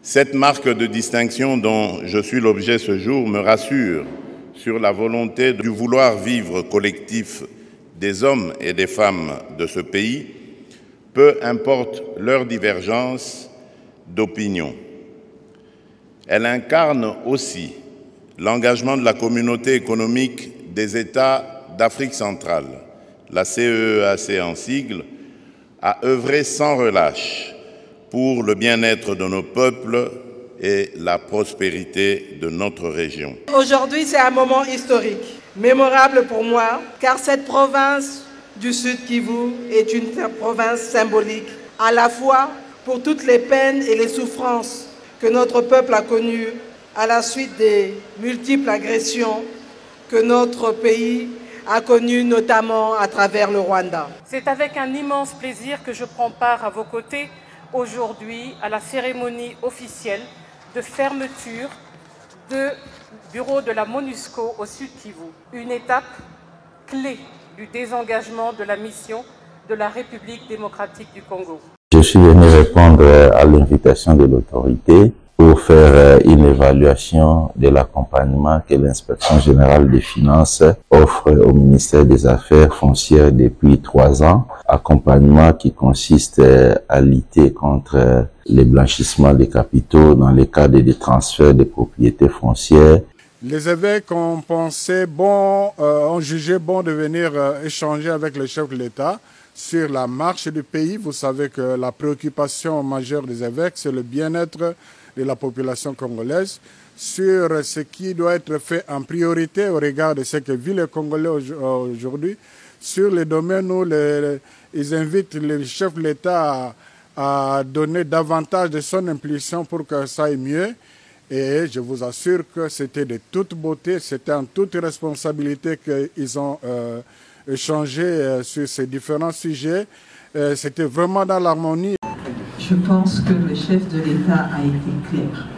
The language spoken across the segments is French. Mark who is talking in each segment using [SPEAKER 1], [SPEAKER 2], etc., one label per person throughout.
[SPEAKER 1] Cette marque de distinction dont je suis l'objet ce jour me rassure sur la volonté du vouloir vivre collectif des hommes et des femmes de ce pays, peu importe leur divergence d'opinion. Elle incarne aussi l'engagement de la communauté économique des États d'Afrique centrale, la CEEAC en sigle, à œuvrer sans relâche pour le bien-être de nos peuples et la prospérité de notre région.
[SPEAKER 2] Aujourd'hui, c'est un moment historique, mémorable pour moi, car cette province du Sud Kivu est une province symbolique, à la fois pour toutes les peines et les souffrances que notre peuple a connues à la suite des multiples agressions que notre pays a connues, notamment à travers le Rwanda.
[SPEAKER 3] C'est avec un immense plaisir que je prends part à vos côtés aujourd'hui à la cérémonie officielle de fermeture du bureau de la MONUSCO au Sud Kivu, une étape clé du désengagement de la mission de la République démocratique du Congo.
[SPEAKER 4] Je suis venu répondre à l'invitation de l'autorité pour faire une évaluation de l'accompagnement que l'Inspection générale des finances offre au ministère des Affaires foncières depuis 3 ans. Accompagnement qui consiste à lutter contre les blanchissements des capitaux dans le cadre des transferts de propriétés foncières.
[SPEAKER 5] Les évêques ont pensé bon, ont jugé bon de venir échanger avec le chef de l'État sur la marche du pays. Vous savez que la préoccupation majeure des évêques, c'est le bien-être de la population congolaise, sur ce qui doit être fait en priorité au regard de ce que vit le Congolais aujourd'hui, sur les domaines où ils invitent le chef de l'État à donner davantage de son impulsion pour que ça aille mieux. Et je vous assure que c'était de toute beauté, c'était en toute responsabilité qu'ils ont échangé sur ces différents sujets. C'était vraiment dans l'harmonie.
[SPEAKER 6] Je pense que le chef de l'État a été clair.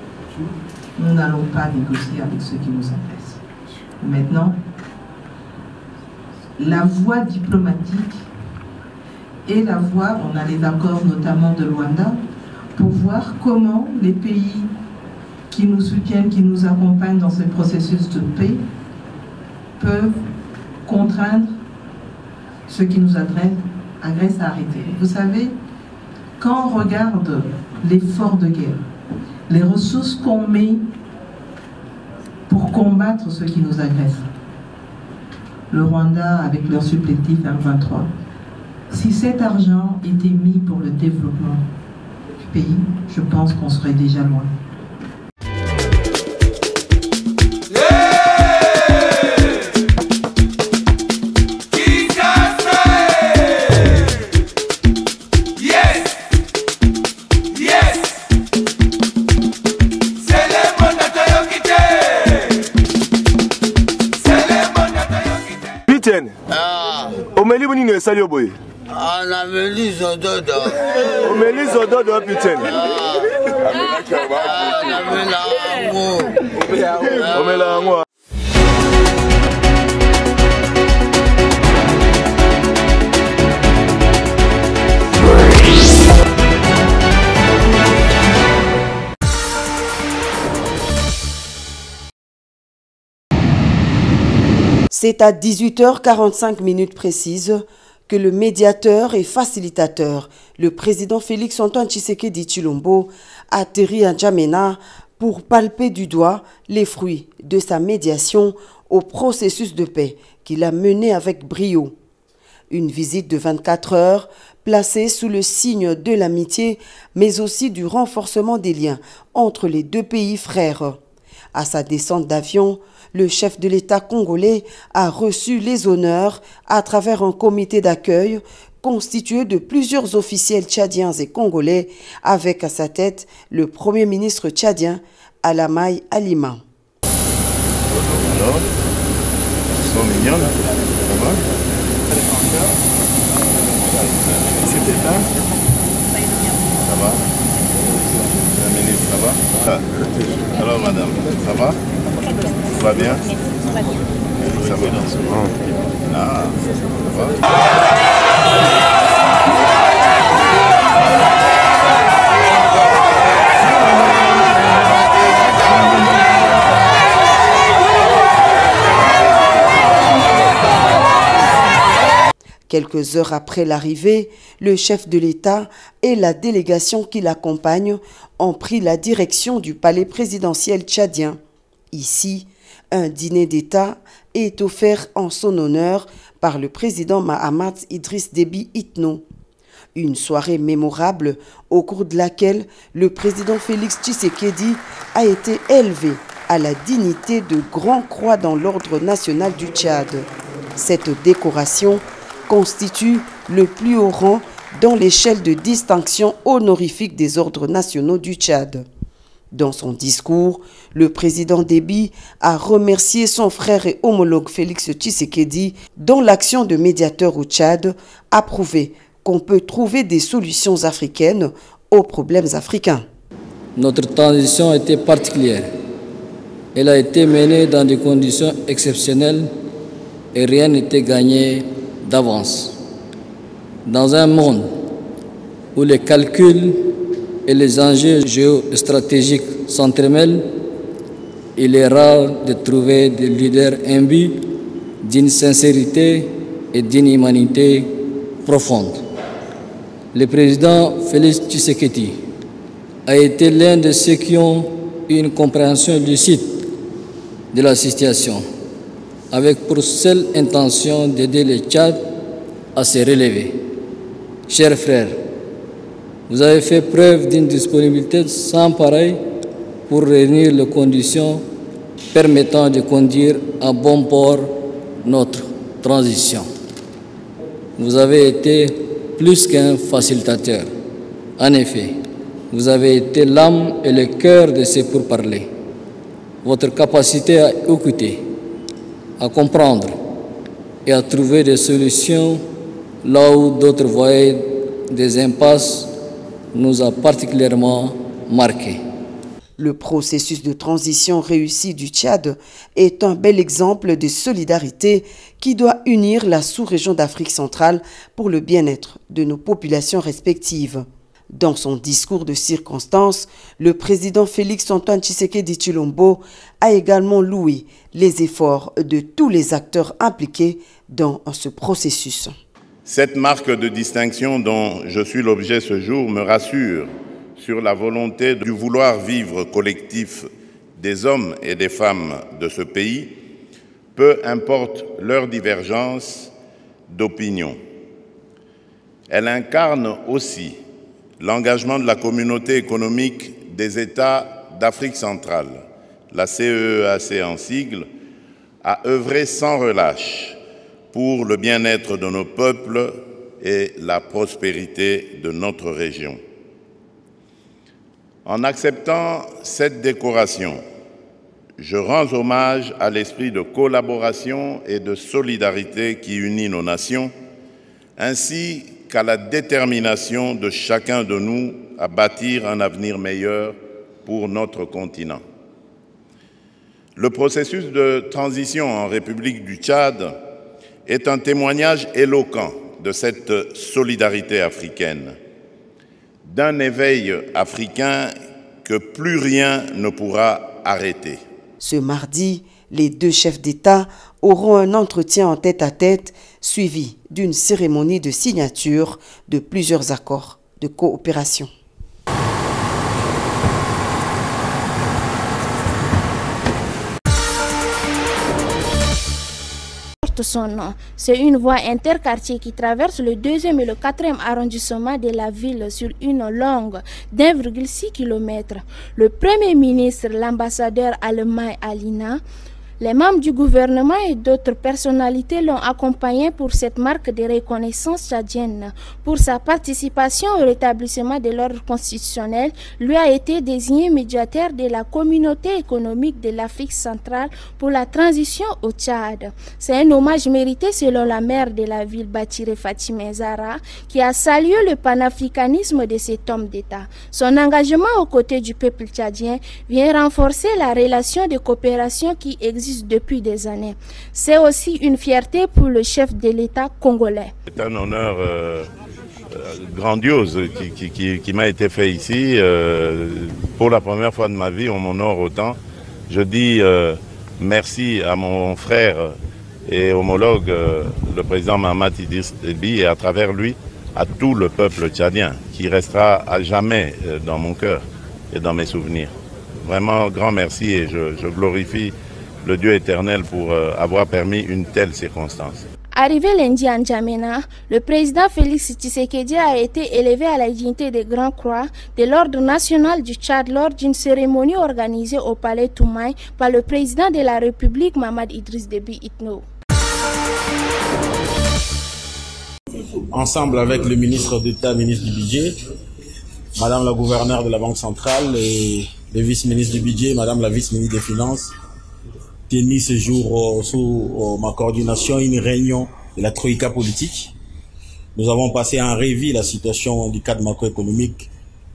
[SPEAKER 6] Nous n'allons pas négocier avec ceux qui nous intéressent. Maintenant, la voie diplomatique et la voie, on a les accords notamment de Luanda, pour voir comment les pays qui nous soutiennent, qui nous accompagnent dans ce processus de paix, peuvent contraindre ceux qui nous agressent à arrêter. Vous savez, quand on regarde l'effort de guerre, les ressources qu'on met pour combattre ceux qui nous agressent, le Rwanda avec leur supplétif M23, si cet argent était mis pour le développement du pays, je pense qu'on serait déjà loin.
[SPEAKER 7] Omeli boni ne sali oboye.
[SPEAKER 8] Na meli zododo.
[SPEAKER 7] Omeli zododo putain.
[SPEAKER 8] Na mela ngo.
[SPEAKER 7] Omela ngo.
[SPEAKER 9] C'est à 18h45 précises que le médiateur et facilitateur, le président Félix-Antoine Tshisekedi Tshilombo, atterrit à N'Djamena pour palper du doigt les fruits de sa médiation au processus de paix qu'il a mené avec brio. Une visite de 24 heures placée sous le signe de l'amitié, mais aussi du renforcement des liens entre les deux pays frères. À sa descente d'avion, le chef de l'État congolais a reçu les honneurs à travers un comité d'accueil constitué de plusieurs officiels tchadiens et congolais, avec à sa tête le Premier ministre tchadien Alamaï Alima.
[SPEAKER 1] Alors, ils sont mignons là, ça va? C'était là? Ça va? La ministre, ça va? Alors madame, ça va? Tout va bien? Ça va dans ce moment. Ah, ça va?
[SPEAKER 9] Quelques heures après l'arrivée, le chef de l'État et la délégation qui l'accompagne ont pris la direction du palais présidentiel tchadien. Ici, un dîner d'État est offert en son honneur par le président Mahamat Idriss Déby Itno. Une soirée mémorable au cours de laquelle le président Félix Tshisekedi a été élevé à la dignité de Grand Croix dans l'ordre national du Tchad. Cette décoration constitue le plus haut rang dans l'échelle de distinction honorifique des ordres nationaux du Tchad. Dans son discours, le président Déby a remercié son frère et homologue Félix Tshisekedi dont l'action de médiateur au Tchad a prouvé qu'on peut trouver des solutions africaines aux problèmes africains.
[SPEAKER 10] Notre transition a été particulière. Elle a été menée dans des conditions exceptionnelles et rien n'était gagné d'avance. Dans un monde où les calculs et les enjeux géostratégiques s'entremêlent, il est rare de trouver des leaders imbus d'une sincérité et d'une humanité profonde. Le président Félix Tshisekedi a été l'un de ceux qui ont eu une compréhension lucide de la situation, avec pour seule intention d'aider le Tchad à se relever. Chers frères, vous avez fait preuve d'une disponibilité sans pareille pour réunir les conditions permettant de conduire à bon port notre transition. Vous avez été plus qu'un facilitateur. En effet, vous avez été l'âme et le cœur de ces pourparlers. Votre capacité à écouter, à comprendre et à trouver des solutions là où d'autres voyaient des impasses nous a particulièrement marqués.
[SPEAKER 9] Le processus de transition réussi du Tchad est un bel exemple de solidarité qui doit unir la sous-région d'Afrique centrale pour le bien-être de nos populations respectives. Dans son discours de circonstance, le président Félix Antoine Tshisekedi Tshilombo a également loué les efforts de tous les acteurs impliqués dans ce processus.
[SPEAKER 1] Cette marque de distinction dont je suis l'objet ce jour me rassure sur la volonté du vouloir vivre collectif des hommes et des femmes de ce pays, peu importe leur divergence d'opinion. Elle incarne aussi l'engagement de la communauté économique des États d'Afrique centrale, la CEEAC en sigle, à œuvrer sans relâche pour le bien-être de nos peuples et la prospérité de notre région. En acceptant cette décoration, je rends hommage à l'esprit de collaboration et de solidarité qui unit nos nations, ainsi qu'à la détermination de chacun de nous à bâtir un avenir meilleur pour notre continent. Le processus de transition en République du Tchad est un témoignage éloquent de cette solidarité africaine, d'un éveil africain que plus rien ne pourra arrêter.
[SPEAKER 9] Ce mardi, les deux chefs d'État auront un entretien en tête-à-tête suivi d'une cérémonie de signature de plusieurs accords de coopération.
[SPEAKER 11] Son nom. C'est une voie interquartier qui traverse le 2e et le 4e arrondissement de la ville sur une longue d'1,6 km. Le Premier ministre, l'ambassadeur allemand Alina, les membres du gouvernement et d'autres personnalités l'ont accompagné pour cette marque de reconnaissance tchadienne. Pour sa participation au rétablissement de l'ordre constitutionnel, lui a été désigné médiateur de la communauté économique de l'Afrique centrale pour la transition au Tchad. C'est un hommage mérité selon la maire de la ville, Bathiré Fatimé Zahra, qui a salué le panafricanisme de cet homme d'État. Son engagement aux côtés du peuple tchadien vient renforcer la relation de coopération qui existe depuis des années. C'est aussi une fierté pour le chef de l'État congolais.
[SPEAKER 1] C'est un honneur grandiose qui m'a été fait ici. Pour la première fois de ma vie, on m'honore autant. Je dis merci à mon frère et homologue le président Mahamat Idriss Déby et à travers lui à tout le peuple tchadien qui restera à jamais dans mon cœur et dans mes souvenirs. Vraiment grand merci et je glorifie le Dieu éternel pour avoir permis une telle circonstance.
[SPEAKER 11] Arrivé lundi à N'Djamena, le président Félix Tshisekedi a été élevé à la dignité de Grand Croix de l'Ordre national du Tchad lors d'une cérémonie organisée au palais Toumaï par le président de la République Mahamat Idriss Déby Itno.
[SPEAKER 12] Ensemble avec le ministre d'État, ministre du Budget, Madame la gouverneure de la Banque centrale et le vice-ministre du Budget, Madame la vice-ministre des Finances, tenu ce jour sous ma coordination une réunion de la Troïka politique. Nous avons passé en revue la situation du cadre macroéconomique,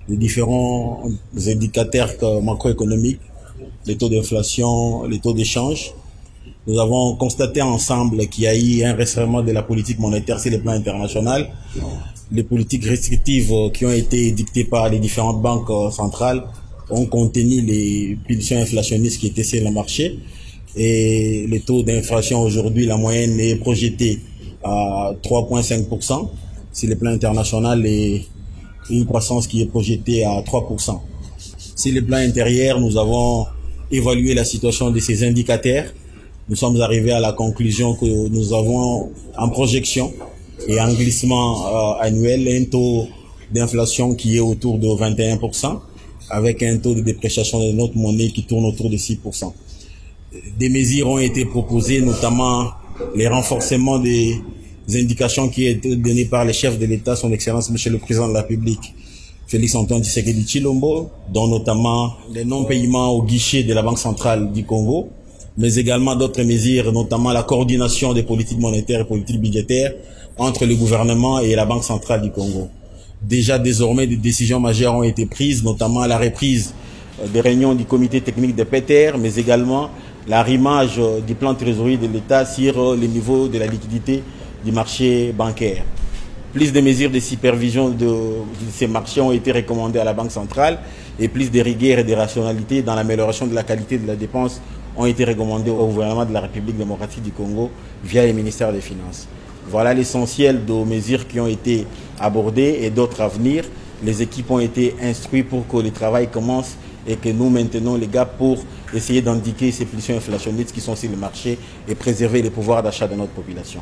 [SPEAKER 12] les différents indicateurs macroéconomiques, les taux d'inflation, les taux d'échange. Nous avons constaté ensemble qu'il y a eu un resserrement de la politique monétaire sur le plan international. Les politiques restrictives qui ont été dictées par les différentes banques centrales ont contenu les pulsions inflationnistes qui étaient sur le marché. Et le taux d'inflation aujourd'hui, la moyenne est projetée à 3,5% sur le plan international et une croissance qui est projetée à 3%. Sur le plan intérieur, nous avons évalué la situation de ces indicateurs. Nous sommes arrivés à la conclusion que nous avons en projection et en glissement annuel un taux d'inflation qui est autour de 21% avec un taux de dépréciation de notre monnaie qui tourne autour de 6%. Des mesures ont été proposées, notamment les renforcements des indications qui ont été données par le chef de l'État, son Excellence Monsieur le Président de la République, Félix Antoine Tshisekedi Tshilombo, dont notamment les non-paiements au guichet de la Banque centrale du Congo, mais également d'autres mesures, notamment la coordination des politiques monétaires et politiques budgétaires entre le gouvernement et la Banque centrale du Congo. Déjà désormais, des décisions majeures ont été prises, notamment la reprise des réunions du comité technique de Péter, mais également l'arrimage du plan de trésorerie de l'État sur le niveau de la liquidité du marché bancaire. Plus de mesures de supervision de ces marchés ont été recommandées à la Banque centrale et plus de rigueur et de rationalité dans l'amélioration de la qualité de la dépense ont été recommandées au gouvernement de la République démocratique du Congo via le ministère des Finances. Voilà l'essentiel des mesures qui ont été abordées et d'autres à venir. Les équipes ont été instruites pour que le travail commence et que nous maintenons les gars pour essayer d'indiquer ces pulsions inflationnistes qui sont sur le marché et préserver le pouvoir d'achat de notre population.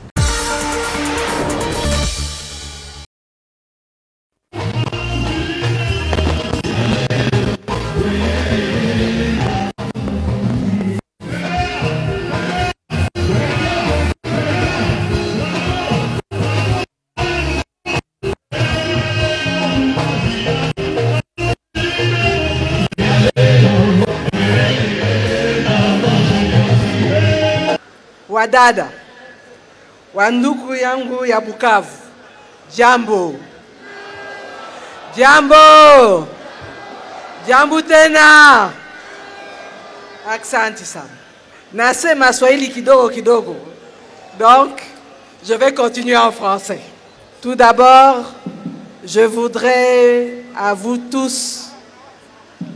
[SPEAKER 2] Wadada, wanduku yangu ya Bukavu, jambo, jambo, jambo tena. Aksanti sana. Nasema Swahili kidogo kidogo. Donc, je vais continuer en français. Tout d'abord, je voudrais à vous tous,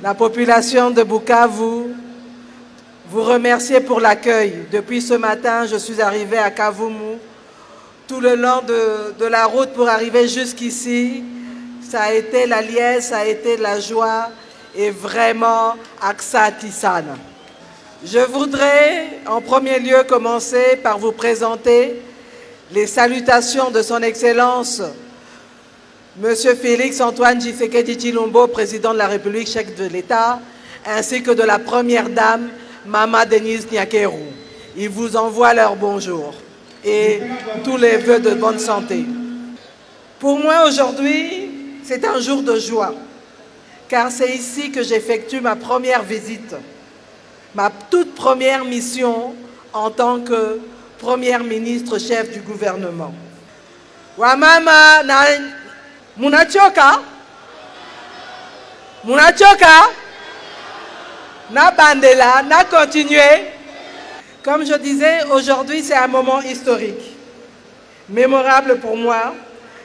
[SPEAKER 2] la population de Bukavu, vous remercier pour l'accueil. Depuis ce matin, je suis arrivée à Kavumu. Tout le long de la route pour arriver jusqu'ici, ça a été la liesse, ça a été la joie et vraiment aksanti sana. Je voudrais en premier lieu commencer par vous présenter les salutations de son Excellence Monsieur Félix Antoine Tshisekedi Tshilombo, président de la République, chef de l'État, ainsi que de la Première Dame Mama Denise Nyakeru. Ils vous envoient leur bonjour et tous les vœux de bonne santé. Pour moi aujourd'hui, c'est un jour de joie, car c'est ici que j'effectue ma première visite, ma toute première mission en tant que Première ministre chef du gouvernement. Wamama na munachoka? Munachoka? Na bandela, na continuer. Comme je disais, aujourd'hui c'est un moment historique, mémorable pour moi,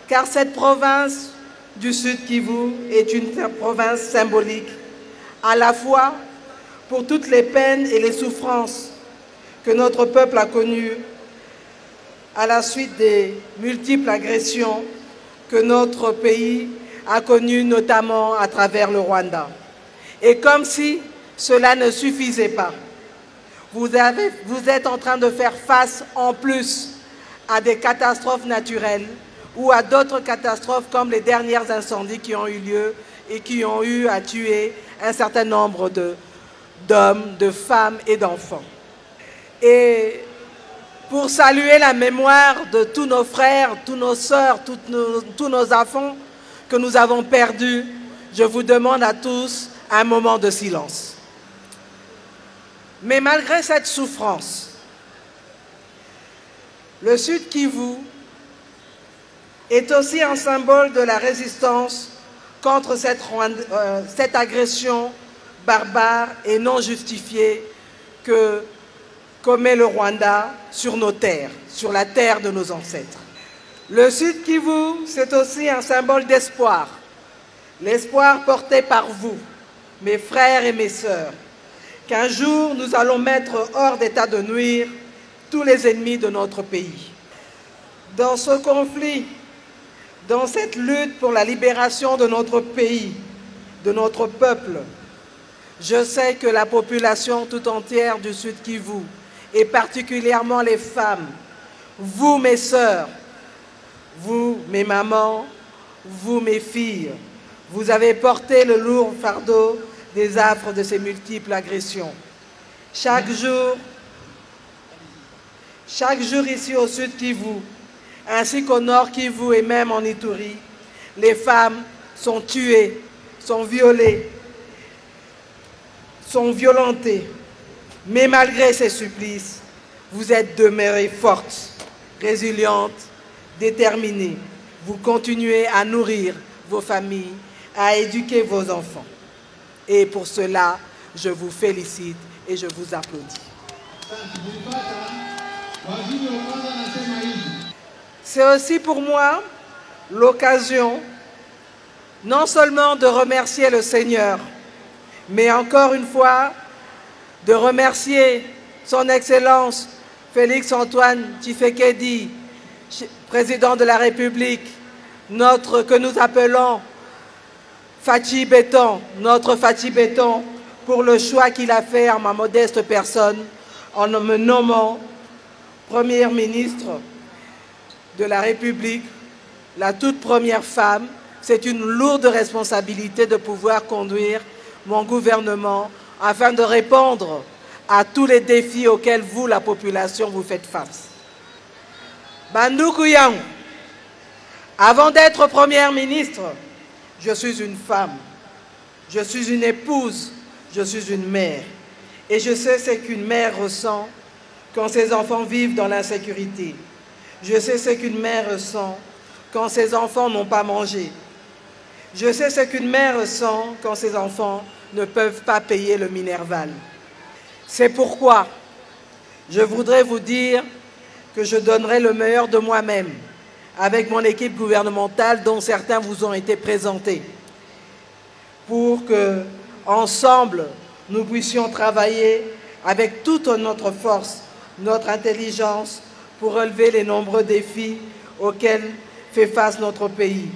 [SPEAKER 2] car cette province du Sud Kivu est une province symbolique, à la fois pour toutes les peines et les souffrances que notre peuple a connues à la suite des multiples agressions que notre pays a connues, notamment à travers le Rwanda. Et comme si cela ne suffisait pas, vous êtes en train de faire face en plus à des catastrophes naturelles ou à d'autres catastrophes comme les derniers incendies qui ont eu lieu et qui ont eu à tuer un certain nombre d'hommes, de femmes et d'enfants. Et pour saluer la mémoire de tous nos frères, tous nos sœurs, tous nos enfants que nous avons perdus, je vous demande à tous un moment de silence. Mais malgré cette souffrance, le Sud Kivu est aussi un symbole de la résistance contre cette agression barbare et non justifiée que commet le Rwanda sur nos terres, sur la terre de nos ancêtres. Le Sud Kivu, c'est aussi un symbole d'espoir. L'espoir porté par vous, mes frères et mes sœurs, qu'un jour nous allons mettre hors d'état de nuire tous les ennemis de notre pays. Dans ce conflit, dans cette lutte pour la libération de notre pays, de notre peuple, je sais que la population tout entière du Sud Kivu, et particulièrement les femmes, vous mes sœurs, vous mes mamans, vous mes filles, vous avez porté le lourd fardeau des affres de ces multiples agressions. Chaque jour ici au Sud Kivu, ainsi qu'au Nord Kivu et même en Ituri, les femmes sont tuées, sont violées, sont violentées. Mais malgré ces supplices, vous êtes demeurées fortes, résilientes, déterminées. Vous continuez à nourrir vos familles, à éduquer vos enfants. Et pour cela, je vous félicite et je vous applaudis. C'est aussi pour moi l'occasion non seulement de remercier le Seigneur, mais encore une fois de remercier son Excellence Félix-Antoine Tshisekedi, président de la République, que nous appelons Fachi Béton, notre Fachi Béton, pour le choix qu'il a fait à ma modeste personne en me nommant Première ministre de la République, la toute première femme. C'est une lourde responsabilité de pouvoir conduire mon gouvernement afin de répondre à tous les défis auxquels vous, la population, vous faites face. Bandoukou Yang, avant d'être première ministre, je suis une femme, je suis une épouse, je suis une mère. Et je sais ce qu'une mère ressent quand ses enfants vivent dans l'insécurité. Je sais ce qu'une mère ressent quand ses enfants n'ont pas mangé. Je sais ce qu'une mère ressent quand ses enfants ne peuvent pas payer le Minerval. C'est pourquoi je voudrais vous dire que je donnerai le meilleur de moi-même avec mon équipe gouvernementale dont certains vous ont été présentés pour que, ensemble, nous puissions travailler avec toute notre force, notre intelligence pour relever les nombreux défis auxquels fait face notre pays.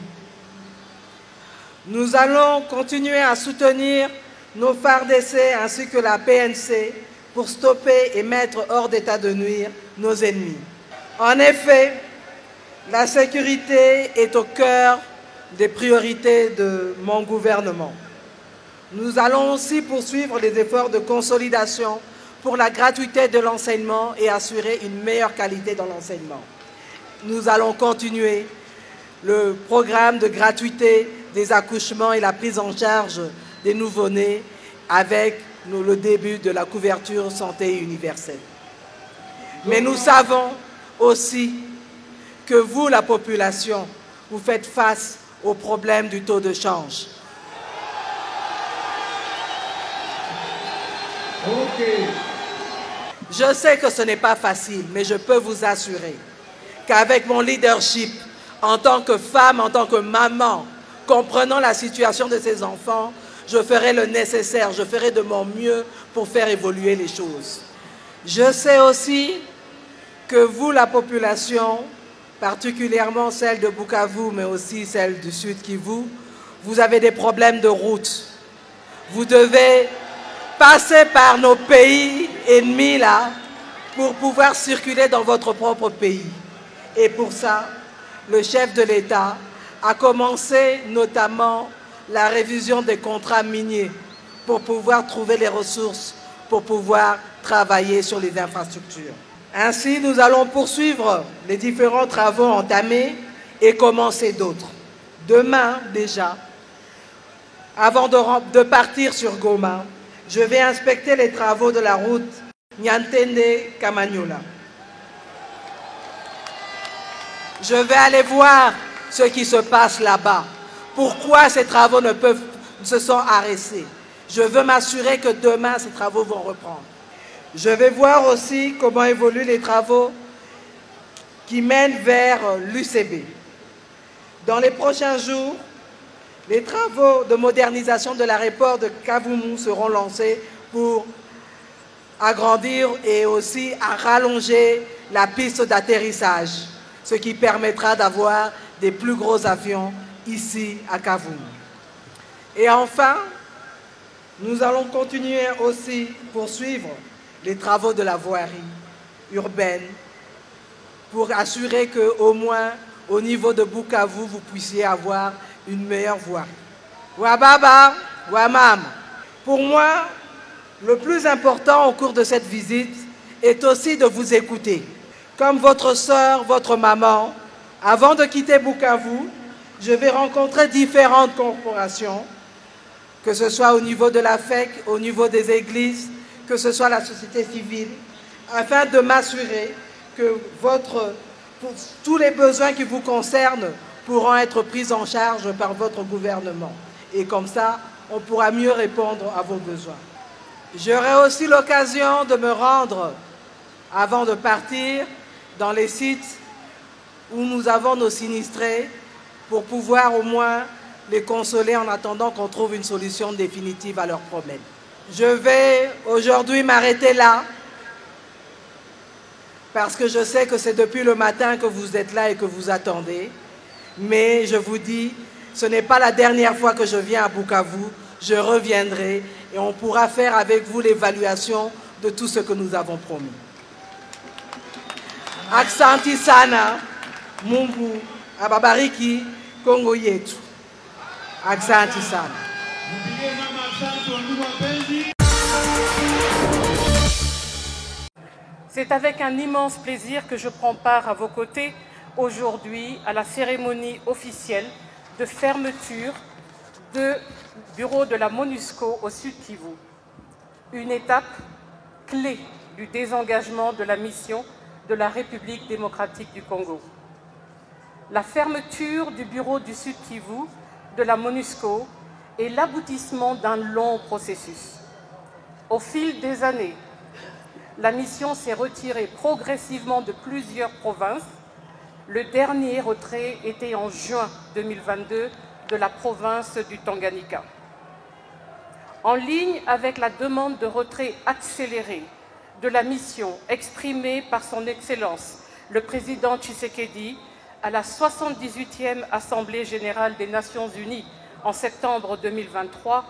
[SPEAKER 2] Nous allons continuer à soutenir nos FARDC ainsi que la PNC pour stopper et mettre hors d'état de nuire nos ennemis. En effet, la sécurité est au cœur des priorités de mon gouvernement. Nous allons aussi poursuivre les efforts de consolidation pour la gratuité de l'enseignement et assurer une meilleure qualité dans l'enseignement. Nous allons continuer le programme de gratuité des accouchements et la prise en charge des nouveau-nés avec le début de la couverture santé universelle. Mais nous savons aussi que vous, la population, vous faites face au problème du taux de change. Je sais que ce n'est pas facile, mais je peux vous assurer qu'avec mon leadership, en tant que femme, en tant que maman, comprenant la situation de ces enfants, je ferai le nécessaire, je ferai de mon mieux pour faire évoluer les choses. Je sais aussi que vous, la population, particulièrement celle de Bukavu, mais aussi celle du Sud Kivu, vous avez des problèmes de route. Vous devez passer par nos pays ennemis là pour pouvoir circuler dans votre propre pays. Et pour ça, le chef de l'État a commencé notamment la révision des contrats miniers pour pouvoir trouver les ressources, pour pouvoir travailler sur les infrastructures. Ainsi, nous allons poursuivre les différents travaux entamés et commencer d'autres. Demain, déjà, avant de partir sur Goma, je vais inspecter les travaux de la route Niantende-Kamanyola. Je vais aller voir ce qui se passe là-bas. Pourquoi ces travaux se sont arrêtés. Je veux m'assurer que demain, ces travaux vont reprendre. Je vais voir aussi comment évoluent les travaux qui mènent vers l'UCB. Dans les prochains jours, les travaux de modernisation de l'aéroport de Kavumu seront lancés pour agrandir et aussi à rallonger la piste d'atterrissage, ce qui permettra d'avoir des plus gros avions ici à Kavumu. Et enfin, nous allons continuer aussi, poursuivre les travaux de la voirie urbaine pour assurer qu'au moins au niveau de Bukavu, vous puissiez avoir une meilleure voirie. Wababa, Wamam. Pour moi, le plus important au cours de cette visite est aussi de vous écouter. Comme votre sœur, votre maman, avant de quitter Bukavu, je vais rencontrer différentes corporations, que ce soit au niveau de la FEC, au niveau des églises, que ce soit la société civile, afin de m'assurer que tous les besoins qui vous concernent pourront être pris en charge par votre gouvernement. Et comme ça, on pourra mieux répondre à vos besoins. J'aurai aussi l'occasion de me rendre, avant de partir, dans les sites où nous avons nos sinistrés, pour pouvoir au moins les consoler en attendant qu'on trouve une solution définitive à leurs problèmes. Je vais aujourd'hui m'arrêter là, parce que je sais que c'est depuis le matin que vous êtes là et que vous attendez. Mais je vous dis, ce n'est pas la dernière fois que je viens à Bukavu, je reviendrai et on pourra faire avec vous l'évaluation de tout ce que nous avons promis. Aksanti sana, Mungu, ababariki, Kongo yetu. Aksanti sana.
[SPEAKER 3] C'est avec un immense plaisir que je prends part à vos côtés aujourd'hui à la cérémonie officielle de fermeture du bureau de la MONUSCO au Sud Kivu. Une étape clé du désengagement de la mission de la République démocratique du Congo. La fermeture du bureau du Sud Kivu de la MONUSCO est l'aboutissement d'un long processus. Au fil des années, la mission s'est retirée progressivement de plusieurs provinces. Le dernier retrait était en juin 2022 de la province du Tanganyika. En ligne avec la demande de retrait accéléré de la mission exprimée par son Excellence, le président Tshisekedi, à la 78e Assemblée générale des Nations unies en septembre 2023,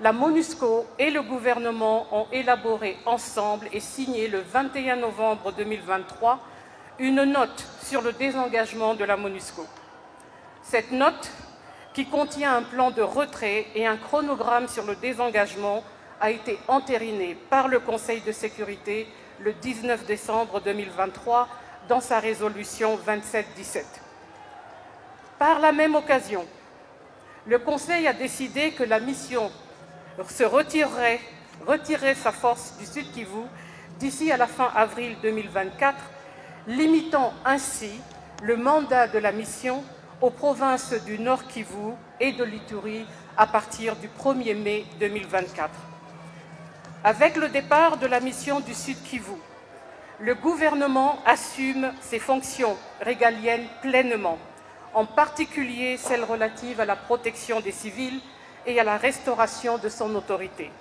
[SPEAKER 3] la MONUSCO et le gouvernement ont élaboré ensemble et signé le 21 novembre 2023 une note sur le désengagement de la MONUSCO. Cette note, qui contient un plan de retrait et un chronogramme sur le désengagement, a été entérinée par le Conseil de sécurité le 19 décembre 2023 dans sa résolution 2717. Par la même occasion, le Conseil a décidé que la mission se retirerait sa force du Sud Kivu d'ici à la fin avril 2024, limitant ainsi le mandat de la mission aux provinces du Nord Kivu et de l'Ituri à partir du 1er mai 2024. Avec le départ de la mission du Sud Kivu, le gouvernement assume ses fonctions régaliennes pleinement, en particulier celles relatives à la protection des civils et à la restauration de son autorité.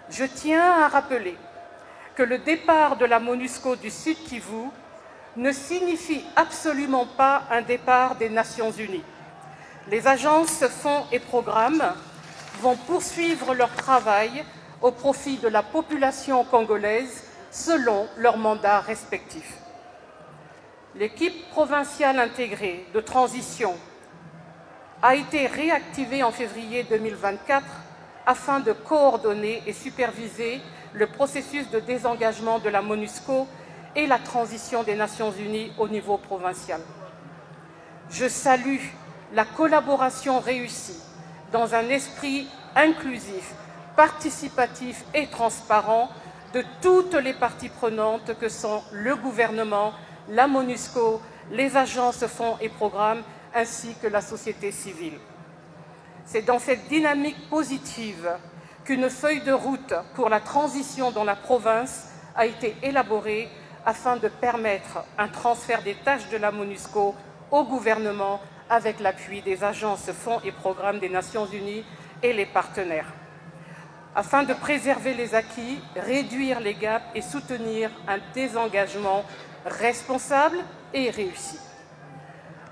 [SPEAKER 3] Je tiens à rappeler que que le départ de la MONUSCO du Sud Kivu ne signifie absolument pas un départ des Nations Unies. Les agences fonds et programmes vont poursuivre leur travail au profit de la population congolaise selon leurs mandats respectifs. L'équipe provinciale intégrée de transition a été réactivée en février 2024 afin de coordonner et superviser le processus de désengagement de la MONUSCO et la transition des Nations Unies au niveau provincial. Je salue la collaboration réussie dans un esprit inclusif, participatif et transparent de toutes les parties prenantes que sont le gouvernement, la MONUSCO, les agences fonds et programmes ainsi que la société civile. C'est dans cette dynamique positive qu'une feuille de route pour la transition dans la province a été élaborée afin de permettre un transfert des tâches de la MONUSCO au gouvernement avec l'appui des agences fonds et programmes des Nations Unies et les partenaires, afin de préserver les acquis, réduire les gaps et soutenir un désengagement responsable et réussi.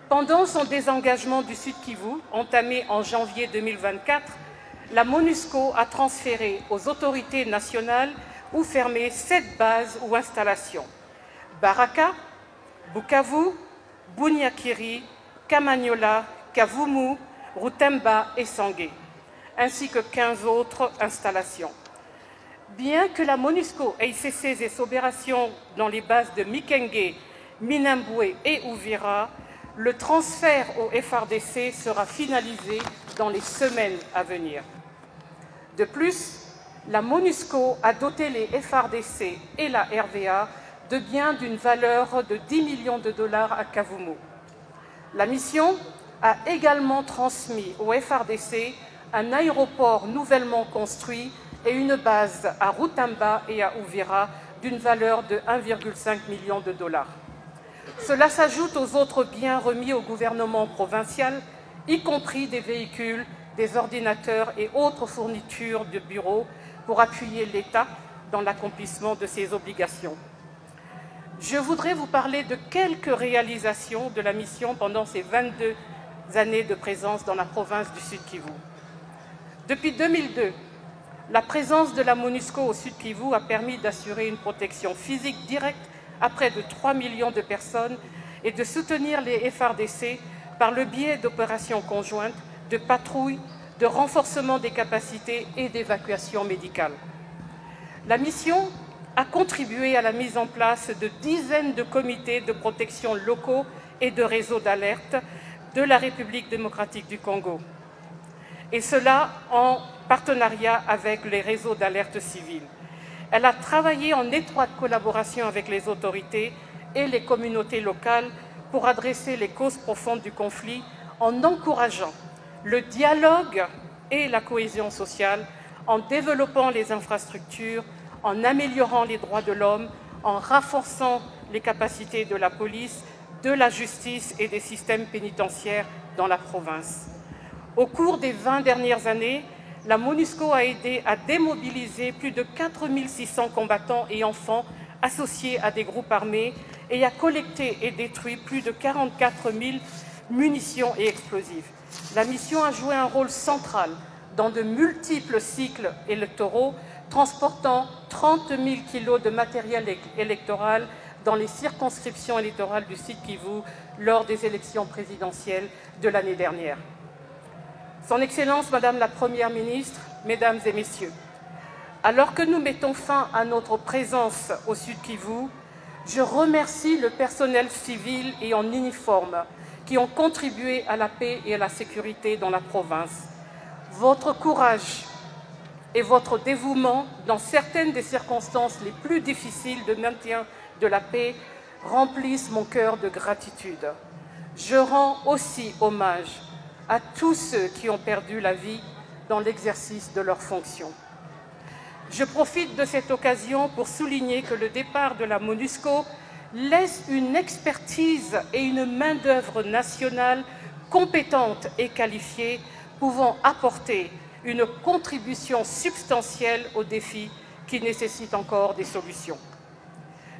[SPEAKER 3] Pendant son désengagement du Sud Kivu, entamé en janvier 2024, la MONUSCO a transféré aux autorités nationales ou fermé 7 bases ou installations: Baraka, Bukavu, Bunyakiri, Kamanyola, Kavumu, Rutemba et Sangé, ainsi que 15 autres installations. Bien que la MONUSCO ait cessé ses opérations dans les bases de Mikenge, Minembwe et Uvira, le transfert au FARDC sera finalisé dans les semaines à venir. De plus, la MONUSCO a doté les FARDC et la RVA de biens d'une valeur de 10 millions de dollars à Kavumu. La mission a également transmis au FARDC un aéroport nouvellement construit et une base à Rutemba et à Uvira d'une valeur de 1,5 million de dollars. Cela s'ajoute aux autres biens remis au gouvernement provincial, y compris des véhicules, des ordinateurs et autres fournitures de bureaux pour appuyer l'État dans l'accomplissement de ses obligations. Je voudrais vous parler de quelques réalisations de la mission pendant ces 22 années de présence dans la province du Sud Kivu. Depuis 2002, la présence de la MONUSCO au Sud Kivu a permis d'assurer une protection physique directe à près de 3 millions de personnes et de soutenir les FARDC par le biais d'opérations conjointes, de patrouilles, de renforcement des capacités et d'évacuation médicale. La mission a contribué à la mise en place de dizaines de comités de protection locaux et de réseaux d'alerte de la République démocratique du Congo, et cela en partenariat avec les réseaux d'alerte civile. Elle a travaillé en étroite collaboration avec les autorités et les communautés locales pour adresser les causes profondes du conflit en encourageant le dialogue et la cohésion sociale, en développant les infrastructures, en améliorant les droits de l'homme, en renforçant les capacités de la police, de la justice et des systèmes pénitentiaires dans la province. Au cours des 20 dernières années, la MONUSCO a aidé à démobiliser plus de 4 600 combattants et enfants associés à des groupes armés et a collecté et détruit plus de 44 000 munitions et explosifs. La mission a joué un rôle central dans de multiples cycles électoraux, transportant 30 000 kilos de matériel électoral dans les circonscriptions électorales du Sud Kivu lors des élections présidentielles de l'année dernière. Son Excellence, Madame la Première ministre, Mesdames et Messieurs, alors que nous mettons fin à notre présence au Sud Kivu, je remercie le personnel civil et en uniforme qui ont contribué à la paix et à la sécurité dans la province. Votre courage et votre dévouement dans certaines des circonstances les plus difficiles de maintien de la paix remplissent mon cœur de gratitude. Je rends aussi hommage à tous ceux qui ont perdu la vie dans l'exercice de leurs fonctions. Je profite de cette occasion pour souligner que le départ de la MONUSCO laisse une expertise et une main-d'œuvre nationale compétente et qualifiée, pouvant apporter une contribution substantielle aux défis qui nécessitent encore des solutions.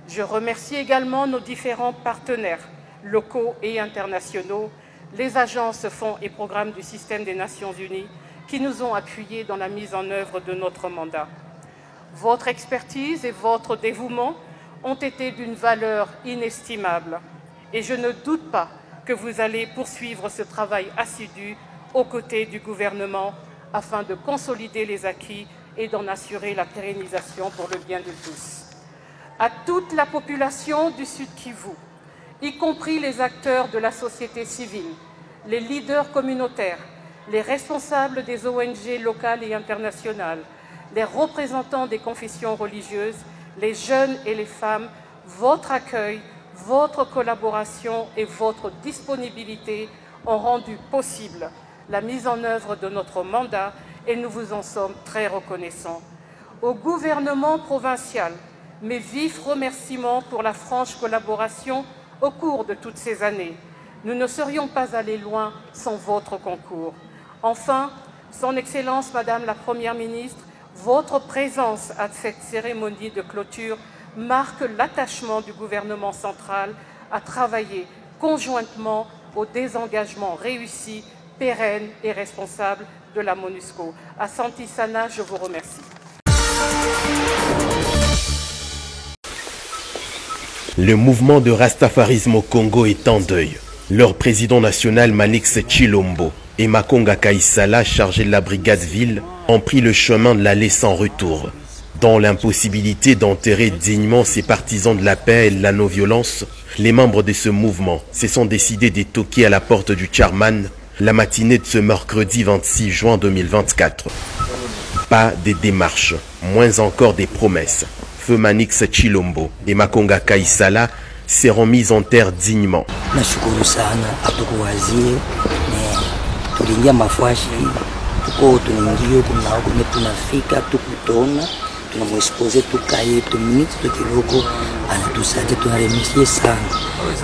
[SPEAKER 3] Je remercie également nos différents partenaires locaux et internationaux, les agences, fonds et programmes du système des Nations Unies qui nous ont appuyés dans la mise en œuvre de notre mandat. Votre expertise et votre dévouement ont été d'une valeur inestimable et je ne doute pas que vous allez poursuivre ce travail assidu aux côtés du gouvernement afin de consolider les acquis et d'en assurer la pérennisation pour le bien de tous. À toute la population du Sud Kivu, y compris les acteurs de la société civile, les leaders communautaires, les responsables des ONG locales et internationales, les représentants des confessions religieuses, les jeunes et les femmes, votre accueil, votre collaboration et votre disponibilité ont rendu possible la mise en œuvre de notre mandat et nous vous en sommes très reconnaissants. Au gouvernement provincial, mes vifs remerciements pour la franche collaboration au cours de toutes ces années. Nous ne serions pas allés loin sans votre concours. Enfin, Son Excellence, Madame la Première ministre, votre présence à cette cérémonie de clôture marque l'attachement du gouvernement central à travailler conjointement au désengagement réussi, pérenne et responsable de la MONUSCO. Asante Sana, je vous remercie.
[SPEAKER 13] Le mouvement de rastafarisme au Congo est en deuil. Leur président national Manix Chilombo et Makonga Kaisala, chargés de la brigade ville, ont pris le chemin de l'aller sans retour. Dans l'impossibilité d'enterrer dignement ces partisans de la paix et de la non-violence, les membres de ce mouvement se sont décidés de toquer à la porte du Charman la matinée de ce mercredi 26 juin 2024. Pas des démarches, moins encore des promesses. Feu Manix Chilombo et Makonga Kaisala seront mis en terre dignement.
[SPEAKER 14] Nashukuru sana hatukuwazie tuliingia mafashi tuko tunaingia kuna tunafika tukutona tunamwexpose tukaye tuminiti tukiloko anatusaidia tunaremisie sana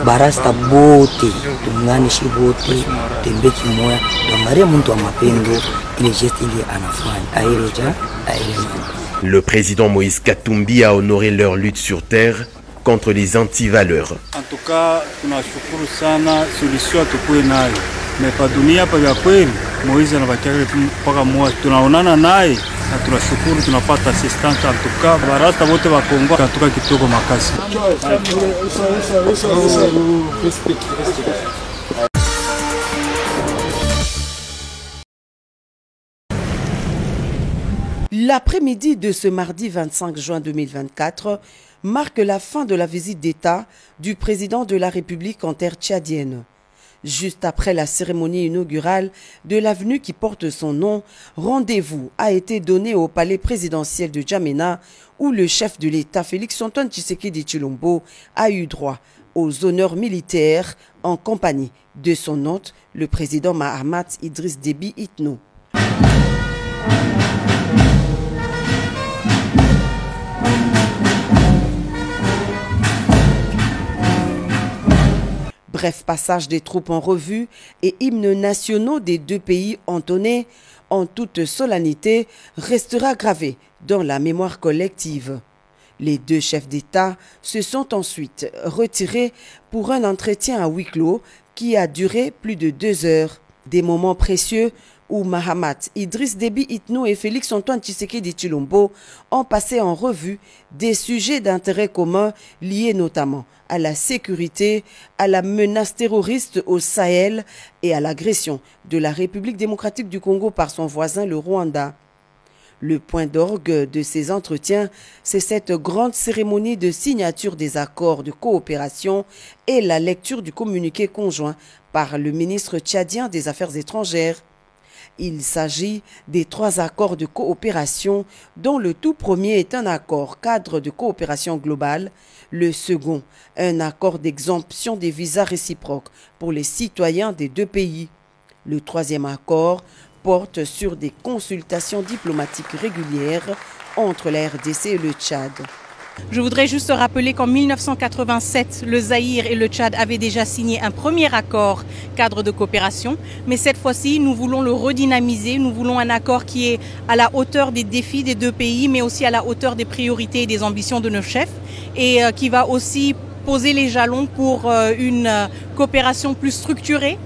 [SPEAKER 14] barasta bote tunganishi bote tembe kimoya tuangalie mtu wa mapendo ile geste ile anafanya aireja airema.
[SPEAKER 13] Le président Moïse Katumbi a honoré leur lutte sur terre contre les antivaleurs.
[SPEAKER 15] En tout cas, tunashukuru sana solution tukue nayo. Mepa dunia pa vya kweli, Moïse anabakia mpaka mmoja. Tunaonana naye na tunashukuru tunapata assistance en tout cas. Barasta wote wa Kongo katuka kitoko makasi.
[SPEAKER 9] L'après-midi de ce mardi 25 juin 2024 marque la fin de la visite d'État du président de la République en terre tchadienne. Juste après la cérémonie inaugurale de l'avenue qui porte son nom, rendez-vous a été donné au palais présidentiel de N'Djamena où le chef de l'État Félix-Antoine Tshisekedi Tshilombo a eu droit aux honneurs militaires en compagnie de son hôte, le président Mahamat Idriss Déby Itno. Bref passage des troupes en revue et hymnes nationaux des deux pays entonnés en toute solennité restera gravé dans la mémoire collective. Les deux chefs d'État se sont ensuite retirés pour un entretien à huis clos qui a duré plus de 2 heures. Des moments précieux où Mahamat Idriss Déby Itno et Félix-Antoine Tshisekedi Tshilombo ont passé en revue des sujets d'intérêt commun liés notamment à la sécurité, à la menace terroriste au Sahel et à l'agression de la République démocratique du Congo par son voisin le Rwanda. Le point d'orgue de ces entretiens, c'est cette grande cérémonie de signature des accords de coopération et la lecture du communiqué conjoint par le ministre tchadien des Affaires étrangères. Il s'agit des 3 accords de coopération dont le tout premier est un accord cadre de coopération globale, le second un accord d'exemption des visas réciproques pour les citoyens des deux pays. Le troisième accord porte sur des consultations diplomatiques régulières entre la RDC et le Tchad.
[SPEAKER 16] Je voudrais juste rappeler qu'en 1987, le Zaïre et le Tchad avaient déjà signé un premier accord cadre de coopération. Mais cette fois-ci, nous voulons le redynamiser. Nous voulons un accord qui est à la hauteur des défis des deux pays, mais aussi à la hauteur des priorités et des ambitions de nos chefs. Et qui va aussi poser les jalons pour une coopération plus structurée.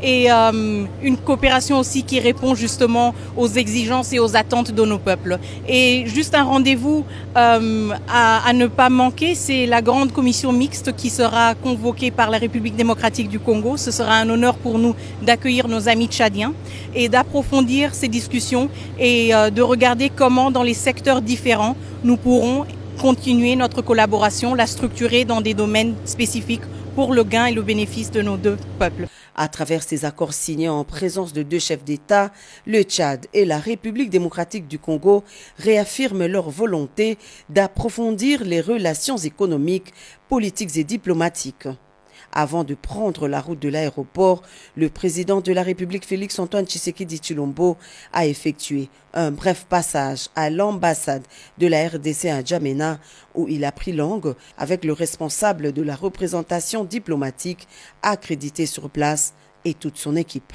[SPEAKER 16] Et une coopération aussi qui répond justement aux exigences et aux attentes de nos peuples. Et juste un rendez-vous à ne pas manquer, c'est la grande commission mixte qui sera convoquée par la République démocratique du Congo. Ce sera un honneur pour nous d'accueillir nos amis tchadiens et d'approfondir ces discussions et de regarder comment dans les secteurs différents nous pourrons continuer notre collaboration, la structurer dans des domaines spécifiques pour le gain et le bénéfice de nos deux peuples.
[SPEAKER 9] À travers ces accords signés en présence de deux chefs d'État, le Tchad et la République démocratique du Congo réaffirment leur volonté d'approfondir les relations économiques, politiques et diplomatiques. Avant de prendre la route de l'aéroport, le président de la République Félix-Antoine Tshisekedi Tshilombo a effectué un bref passage à l'ambassade de la RDC à N'Djamena où il a pris langue avec le responsable de la représentation diplomatique accrédité sur place et toute son équipe.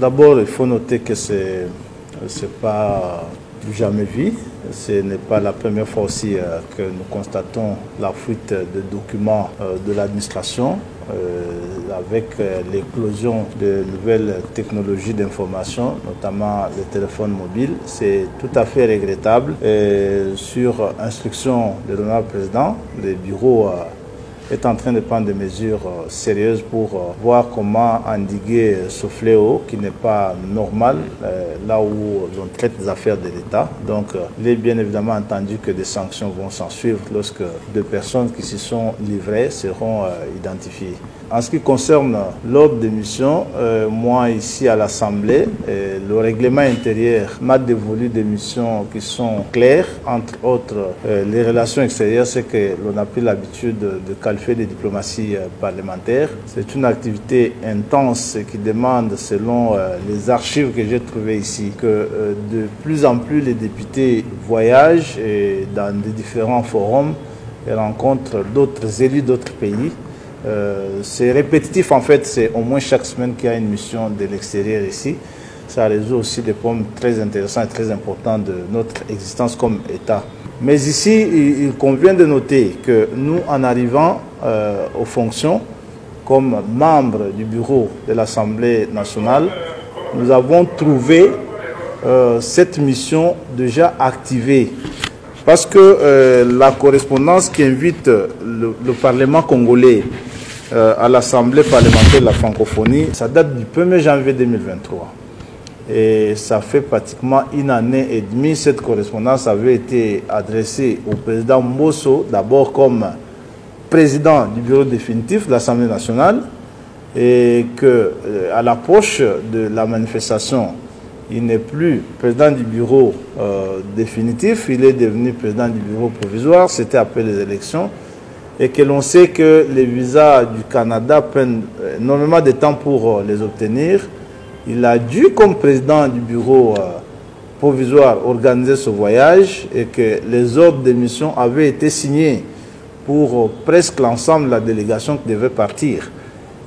[SPEAKER 17] D'abord, il faut noter que ce n'est pas du jamais vu. Ce n'est pas la première fois aussi que nous constatons la fuite de documents de l'administration avec l'éclosion de nouvelles technologies d'information, notamment les téléphones mobiles. C'est tout à fait regrettable. Et sur instruction de l'honorable président, le bureau est en train de prendre des mesures sérieuses pour voir comment endiguer ce fléau qui n'est pas normal là où on traite des affaires de l'État. Donc il est bien évidemment entendu que des sanctions vont s'en suivre lorsque des personnes qui s'y sont livrées seront identifiées. En ce qui concerne l'ordre de mission, moi ici à l'Assemblée, le règlement intérieur m'a dévolu des missions qui sont claires, entre autres les relations extérieures, c'est que l'on a pris l'habitude de qualifier de diplomatie parlementaire. C'est une activité intense qui demande, selon les archives que j'ai trouvées ici, que de plus en plus les députés voyagent dans des différents forums et rencontrent d'autres élus d'autres pays. C'est répétitif en fait, c'est au moins chaque semaine qu'il y a une mission de l'extérieur ici. Ça résout aussi des problèmes très intéressants et très importants de notre existence comme État. Mais ici, il convient de noter que nous, en arrivant aux fonctions, comme membres du bureau de l'Assemblée nationale, nous avons trouvé cette mission déjà activée. Parce que la correspondance qui invite le Parlement congolais à l'Assemblée parlementaire de la francophonie, ça date du 1er janvier 2023. Et ça fait pratiquement une année et demie. Cette correspondance avait été adressée au président Mbosso, d'abord comme président du bureau définitif de l'Assemblée nationale, et qu'à l'approche de la manifestation, il n'est plus président du bureau définitif, il est devenu président du bureau provisoire, c'était après les élections, et que l'on sait que les visas du Canada prennent énormément de temps pour les obtenir. Il a dû, comme président du bureau provisoire, organiser ce voyage et que les ordres de mission avaient été signés pour presque l'ensemble de la délégation qui devait partir.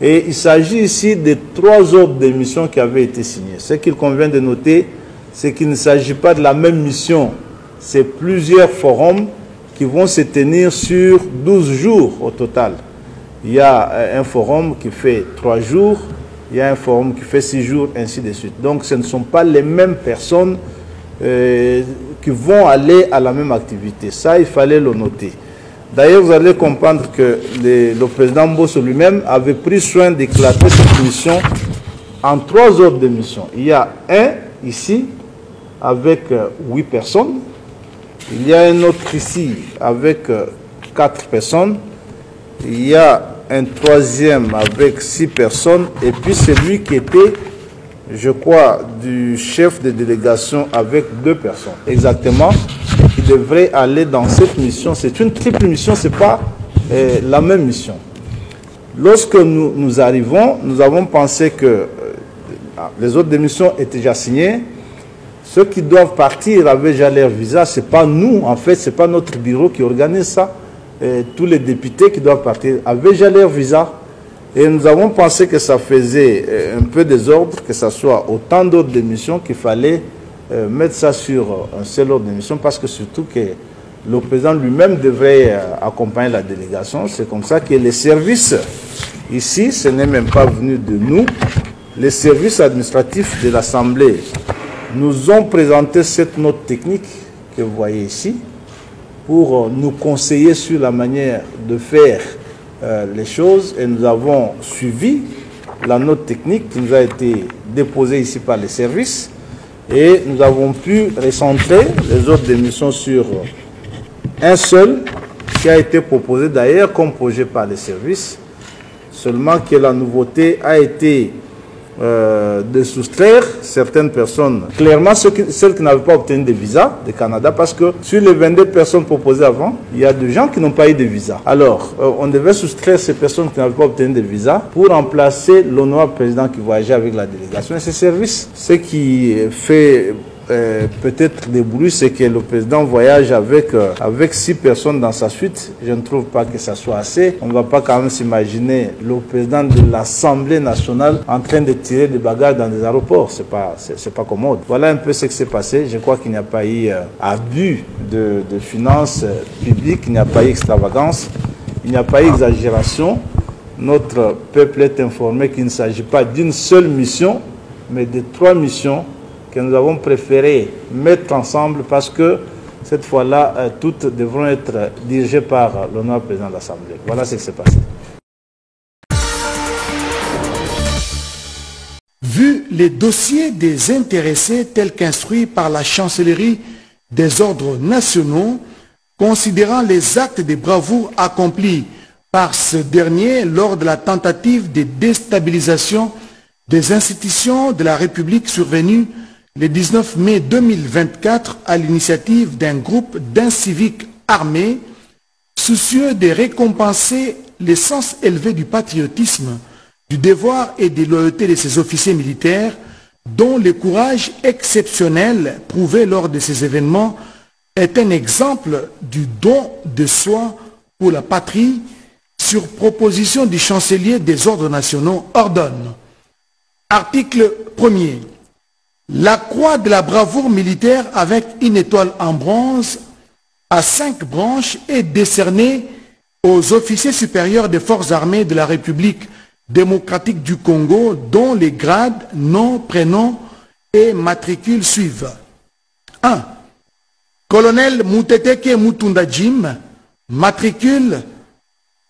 [SPEAKER 17] Et il s'agit ici de 3 ordres de mission qui avaient été signés. Ce qu'il convient de noter, c'est qu'il ne s'agit pas de la même mission. C'est plusieurs forums qui vont se tenir sur 12 jours au total. Il y a un forum qui fait 3 jours, il y a un forum qui fait 6 jours, ainsi de suite. Donc ce ne sont pas les mêmes personnes qui vont aller à la même activité. Ça, il fallait le noter. D'ailleurs, vous allez comprendre que le président Mbosso lui-même avait pris soin d'éclater cette mission en 3 ordres de mission. Il y a un ici avec 8 personnes. Il y a un autre ici avec 4 personnes. Il y a un 3e avec 6 personnes. Et puis celui qui était, je crois, du chef de délégation avec 2 personnes. Exactement. devraient aller dans cette mission. C'est une triple mission, ce n'est pas la même mission. Lorsque nous arrivons, nous avons pensé que les autres missions étaient déjà signées. Ceux qui doivent partir avaient déjà leur visa. Ce n'est pas nous, en fait, ce n'est pas notre bureau qui organise ça. Tous les députés qui doivent partir avaient déjà leur visa. Et nous avons pensé que ça faisait un peu désordre, que ce soit autant d'autres missions qu'il fallait mettre ça sur un seul ordre de mission, parce que surtout que le président lui-même devrait accompagner la délégation. C'est comme ça que les services, ici, ce n'est même pas venu de nous, les services administratifs de l'Assemblée nous ont présenté cette note technique que vous voyez ici pour nous conseiller sur la manière de faire les choses, et nous avons suivi la note technique qui nous a été déposée ici par les services, et nous avons pu recentrer les autres missions sur un seul qui a été proposé d'ailleurs comme projet par les services, seulement que la nouveauté a été de soustraire certaines personnes, clairement celles qui n'avaient pas obtenu de visa du Canada, parce que sur les 22 personnes proposées avant, il y a des gens qui n'ont pas eu de visa. Alors, on devait soustraire ces personnes qui n'avaient pas obtenu de visa pour remplacer l'honorable président qui voyageait avec la délégation et ses services. Ce qui fait peut-être des bruits, c'est que le président voyage avec 6 personnes dans sa suite. Je ne trouve pas que ça soit assez. On ne va pas quand même s'imaginer le président de l'Assemblée nationale en train de tirer des bagages dans des aéroports. C'est pas commode. Voilà un peu ce qui s'est passé. Je crois qu'il n'y a pas eu abus de finances publiques, il n'y a pas eu extravagance, il n'y a pas eu exagération. Notre peuple est informé qu'il ne s'agit pas d'une seule mission, mais de 3 missions que nous avons préféré mettre ensemble, parce que cette fois-là, toutes devront être dirigées par l'honorable président de l'Assemblée. Voilà ce qui s'est passé.
[SPEAKER 18] Vu les dossiers des intéressés tels qu'instruits par la chancellerie des ordres nationaux, considérant les actes de bravoure accomplis par ce dernier lors de la tentative de déstabilisation des institutions de la République survenue le 19 mai 2024 à l'initiative d'un groupe d'inciviques armés, soucieux de récompenser le sens élevé du patriotisme, du devoir et des loyautés de ses officiers militaires, dont le courage exceptionnel prouvé lors de ces événements est un exemple du don de soi pour la patrie, sur proposition du chancelier des ordres nationaux, ordonne. Article 1er. La croix de la bravoure militaire avec une étoile en bronze à 5 branches est décernée aux officiers supérieurs des forces armées de la République démocratique du Congo, dont les grades, noms, prénoms et matricules suivent. 1. Colonel Muteteke Mutunda Jim, matricule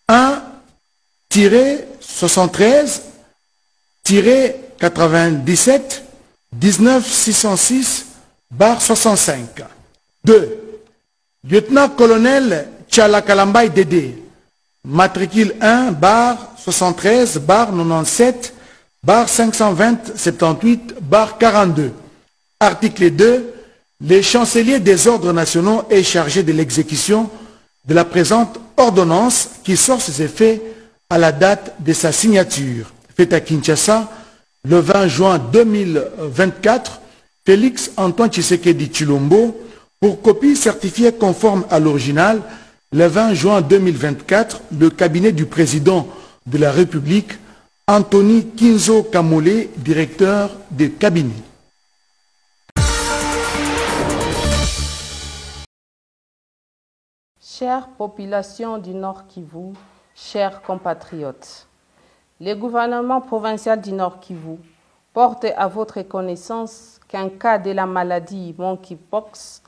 [SPEAKER 18] 1-73-97 19606/65. 2. Lieutenant-colonel Tchalakalambay Dédé, matricule 1-73-97/520-78/42. Article 2. Le chancelier des ordres nationaux est chargé de l'exécution de la présente ordonnance qui sort ses effets à la date de sa signature. Faite à Kinshasa, le 20 juin 2024, Félix Antoine Tshisekedi Tshilombo, pour copie certifiée conforme à l'original, le 20 juin 2024, le cabinet du président de la République, Anthony Kinzo Kamole, directeur de cabinet.
[SPEAKER 19] Chère population du Nord Kivu, chers compatriotes, le gouvernement provincial du Nord Kivu porte à votre connaissance qu'un cas de la maladie monkeypox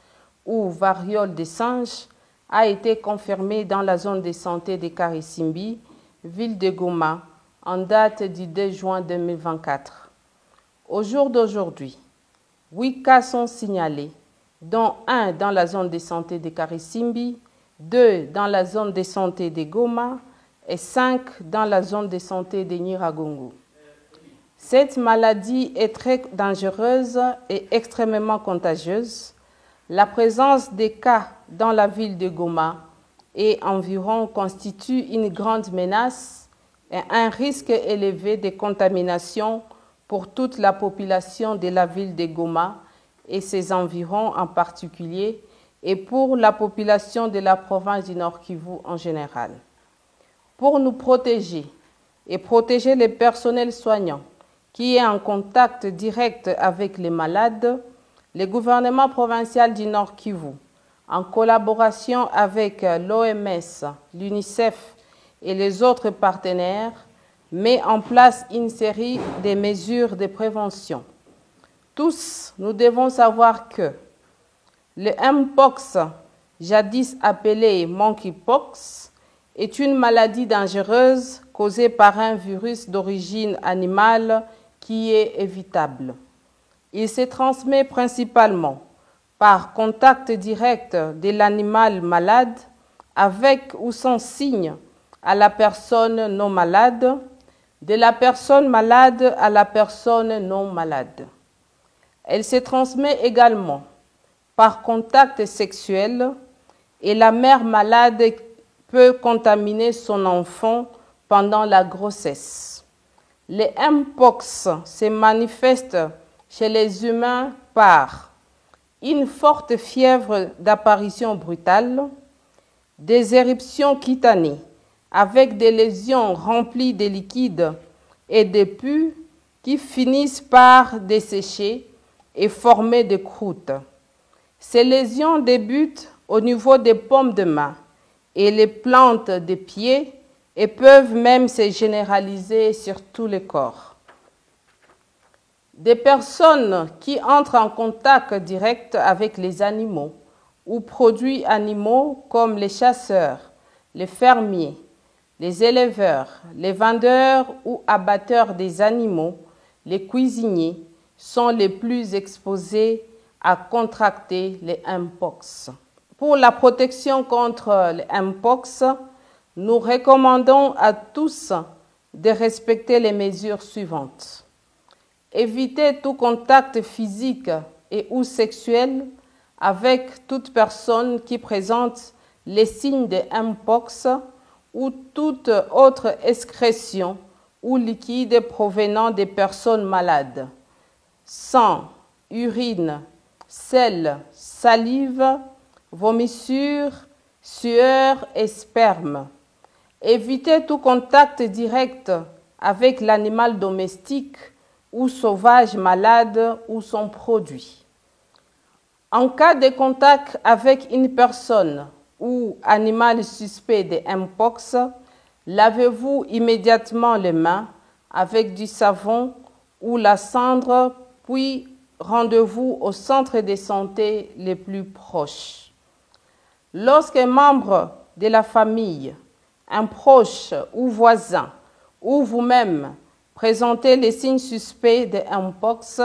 [SPEAKER 19] ou variole des singes a été confirmé dans la zone de santé de Karisimbi, ville de Goma, en date du 2 juin 2024. Au jour d'aujourd'hui, 8 cas sont signalés, dont 1 dans la zone de santé de Karisimbi, 2 dans la zone de santé de Goma et 5 dans la zone de santé de Nyiragongo. Cette maladie est très dangereuse et extrêmement contagieuse. La présence des cas dans la ville de Goma et environ constitue une grande menace et un risque élevé de contamination pour toute la population de la ville de Goma et ses environs en particulier, et pour la population de la province du Nord Kivu en général. Pour nous protéger et protéger les personnels soignants qui est en contact direct avec les malades, le gouvernement provincial du Nord Kivu, en collaboration avec l'OMS, l'UNICEF et les autres partenaires, met en place une série de mesures de prévention. Tous, nous devons savoir que le Mpox, jadis appelé monkeypox, est une maladie dangereuse causée par un virus d'origine animale qui est évitable. Il se transmet principalement par contact direct de l'animal malade avec ou sans signe à la personne non malade, de la personne malade à la personne non malade. Elle se transmet également par contact sexuel et la mère malade peut contaminer son enfant pendant la grossesse. Le Mpox se manifeste chez les humains par une forte fièvre d'apparition brutale, des éruptions cutanées avec des lésions remplies de liquide et de pus qui finissent par dessécher et former des croûtes. Ces lésions débutent au niveau des paumes de main et les plantes des pieds et peuvent même se généraliser sur tout le corps. Des personnes qui entrent en contact direct avec les animaux ou produits animaux comme les chasseurs, les fermiers, les éleveurs, les vendeurs ou abatteurs des animaux, les cuisiniers sont les plus exposés à contracter les Mpox. Pour la protection contre les Mpox, nous recommandons à tous de respecter les mesures suivantes. Éviter tout contact physique et ou sexuel avec toute personne qui présente les signes de Mpox ou toute autre excrétion ou liquide provenant des personnes malades. Sang, urine, sel, salive, vomissures, sueur et sperme. Éviter tout contact direct avec l'animal domestique ou sauvage malade ou son produit. En cas de contact avec une personne ou animal suspect de Mpox, lavez-vous immédiatement les mains avec du savon ou la cendre, puis rendez-vous au centre de santé les plus proches. Lorsqu'un membre de la famille, un proche ou voisin, ou vous-même présentez les signes suspects de Mpox,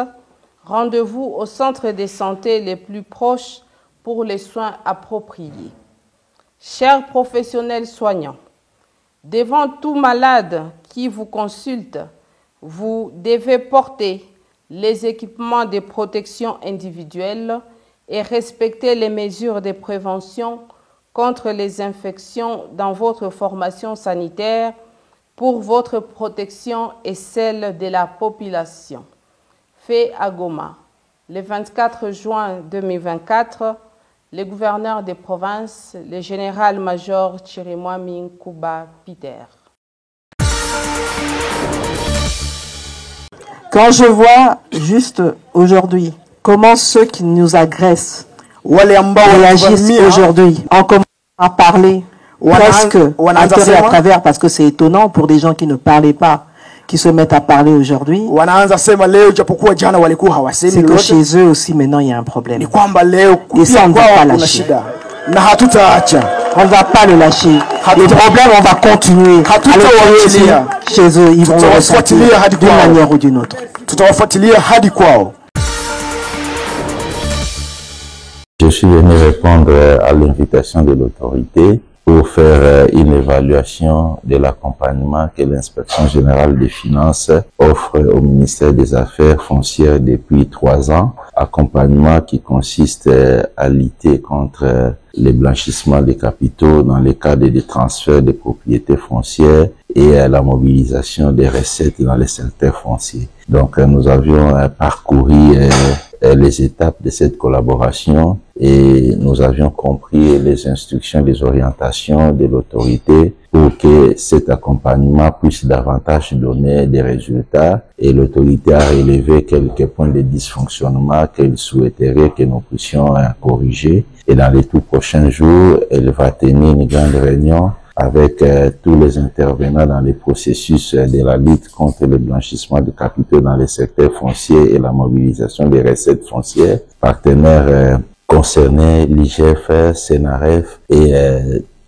[SPEAKER 19] rendez-vous au centre de santé les plus proches pour les soins appropriés. Chers professionnels soignants, devant tout malade qui vous consulte, vous devez porter les équipements de protection individuelle et respecter les mesures de prévention contre les infections dans votre formation sanitaire pour votre protection et celle de la population. Fait à Goma, le 24 juin 2024, le gouverneur des provinces, le général-major Chirimwami Nkuba Peter.
[SPEAKER 20] Quand je vois juste aujourd'hui comment ceux qui nous agressent réagissent aujourd'hui, en commençant à parler presque à travers, parce que c'est étonnant pour des gens qui ne parlaient pas, qui se mettent à parler aujourd'hui, c'est que chez eux aussi maintenant il y a un problème. Et ça on ne va pas lâcher. On ne va pas le lâcher. Les problèmes, on va continuer à le continuer chez eux. Ils vont le ressentir d'une manière ou d'une autre.
[SPEAKER 4] Je suis venu répondre à l'invitation de l'autorité pour faire une évaluation de l'accompagnement que l'inspection générale des finances offre au ministère des Affaires foncières depuis 3 ans. Accompagnement qui consiste à lutter contre les blanchissements des capitaux dans le cadre des transferts de propriétés foncières et à la mobilisation des recettes dans les secteurs fonciers. Donc nous avions parcouru les étapes de cette collaboration et nous avions compris les instructions, les orientations de l'autorité pour que cet accompagnement puisse davantage donner des résultats, et l'autorité a relevé quelques points de dysfonctionnement qu'elle souhaiterait que nous puissions corriger, et dans les tout prochains jours, elle va tenir une grande réunion avec tous les intervenants dans les processus de la lutte contre le blanchissement de capitaux dans les secteurs fonciers et la mobilisation des recettes foncières, partenaires concernés, l'IGF, Sénaref et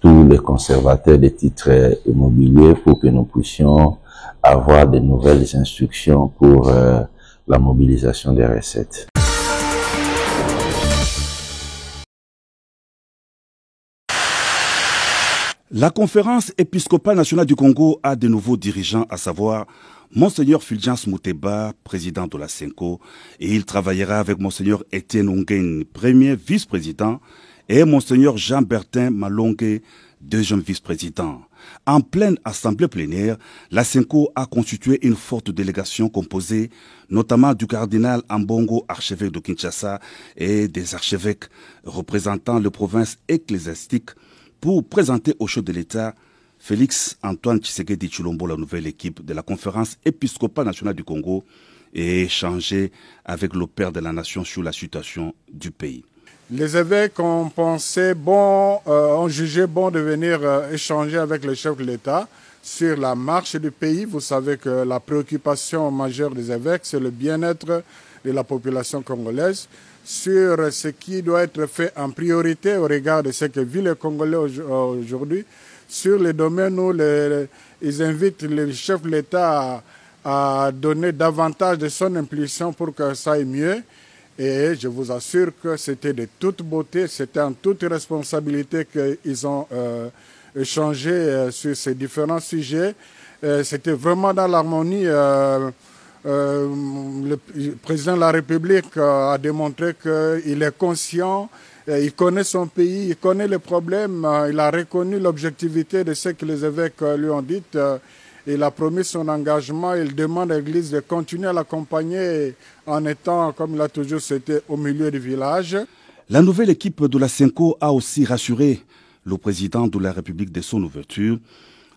[SPEAKER 4] tous les conservateurs des titres immobiliers, pour que nous puissions avoir de nouvelles instructions pour la mobilisation des recettes.
[SPEAKER 2] La conférence épiscopale nationale du Congo a de nouveaux dirigeants, à savoir Monseigneur Fulgence Mouteba, président de la SENCO, et il travaillera avec Monseigneur Etienne Onguen, premier vice-président, et Monseigneur Jean-Bertin Malongue, deuxième vice-président. En pleine assemblée plénière, la SENCO a constitué une forte délégation composée notamment du cardinal Ambongo, archevêque de Kinshasa, et des archevêques représentant les provinces ecclésiastiques, pour présenter au chef de l'État Félix Antoine Tshisekedi Tshilombo la nouvelle équipe de la conférence épiscopale nationale du Congo et échanger avec le père de la nation sur la situation du pays.
[SPEAKER 5] Les évêques ont pensé bon, ont jugé bon de venir échanger avec le chef de l'État sur la marche du pays. Vous savez que la préoccupation majeure des évêques, c'est le bien-être de la population congolaise, sur ce qui doit être fait en priorité au regard de ce que vit le Congolais aujourd'hui, sur les domaines où ils invitent le chef de l'État à donner davantage de son impulsion pour que ça aille mieux. Et je vous assure que c'était de toute beauté, c'était en toute responsabilité qu'ils ont échangé sur ces différents sujets. C'était vraiment dans l'harmonie. Le président de la République a démontré qu'il est conscient, il connaît son pays, il connaît les problèmes, il a reconnu l'objectivité de ce que les évêques lui ont dit, il a promis son engagement, il demande à l'Église de continuer à l'accompagner en étant, comme il a toujours été, au milieu du village.
[SPEAKER 2] La nouvelle équipe de la SENCO a aussi rassuré le président de la République de son ouverture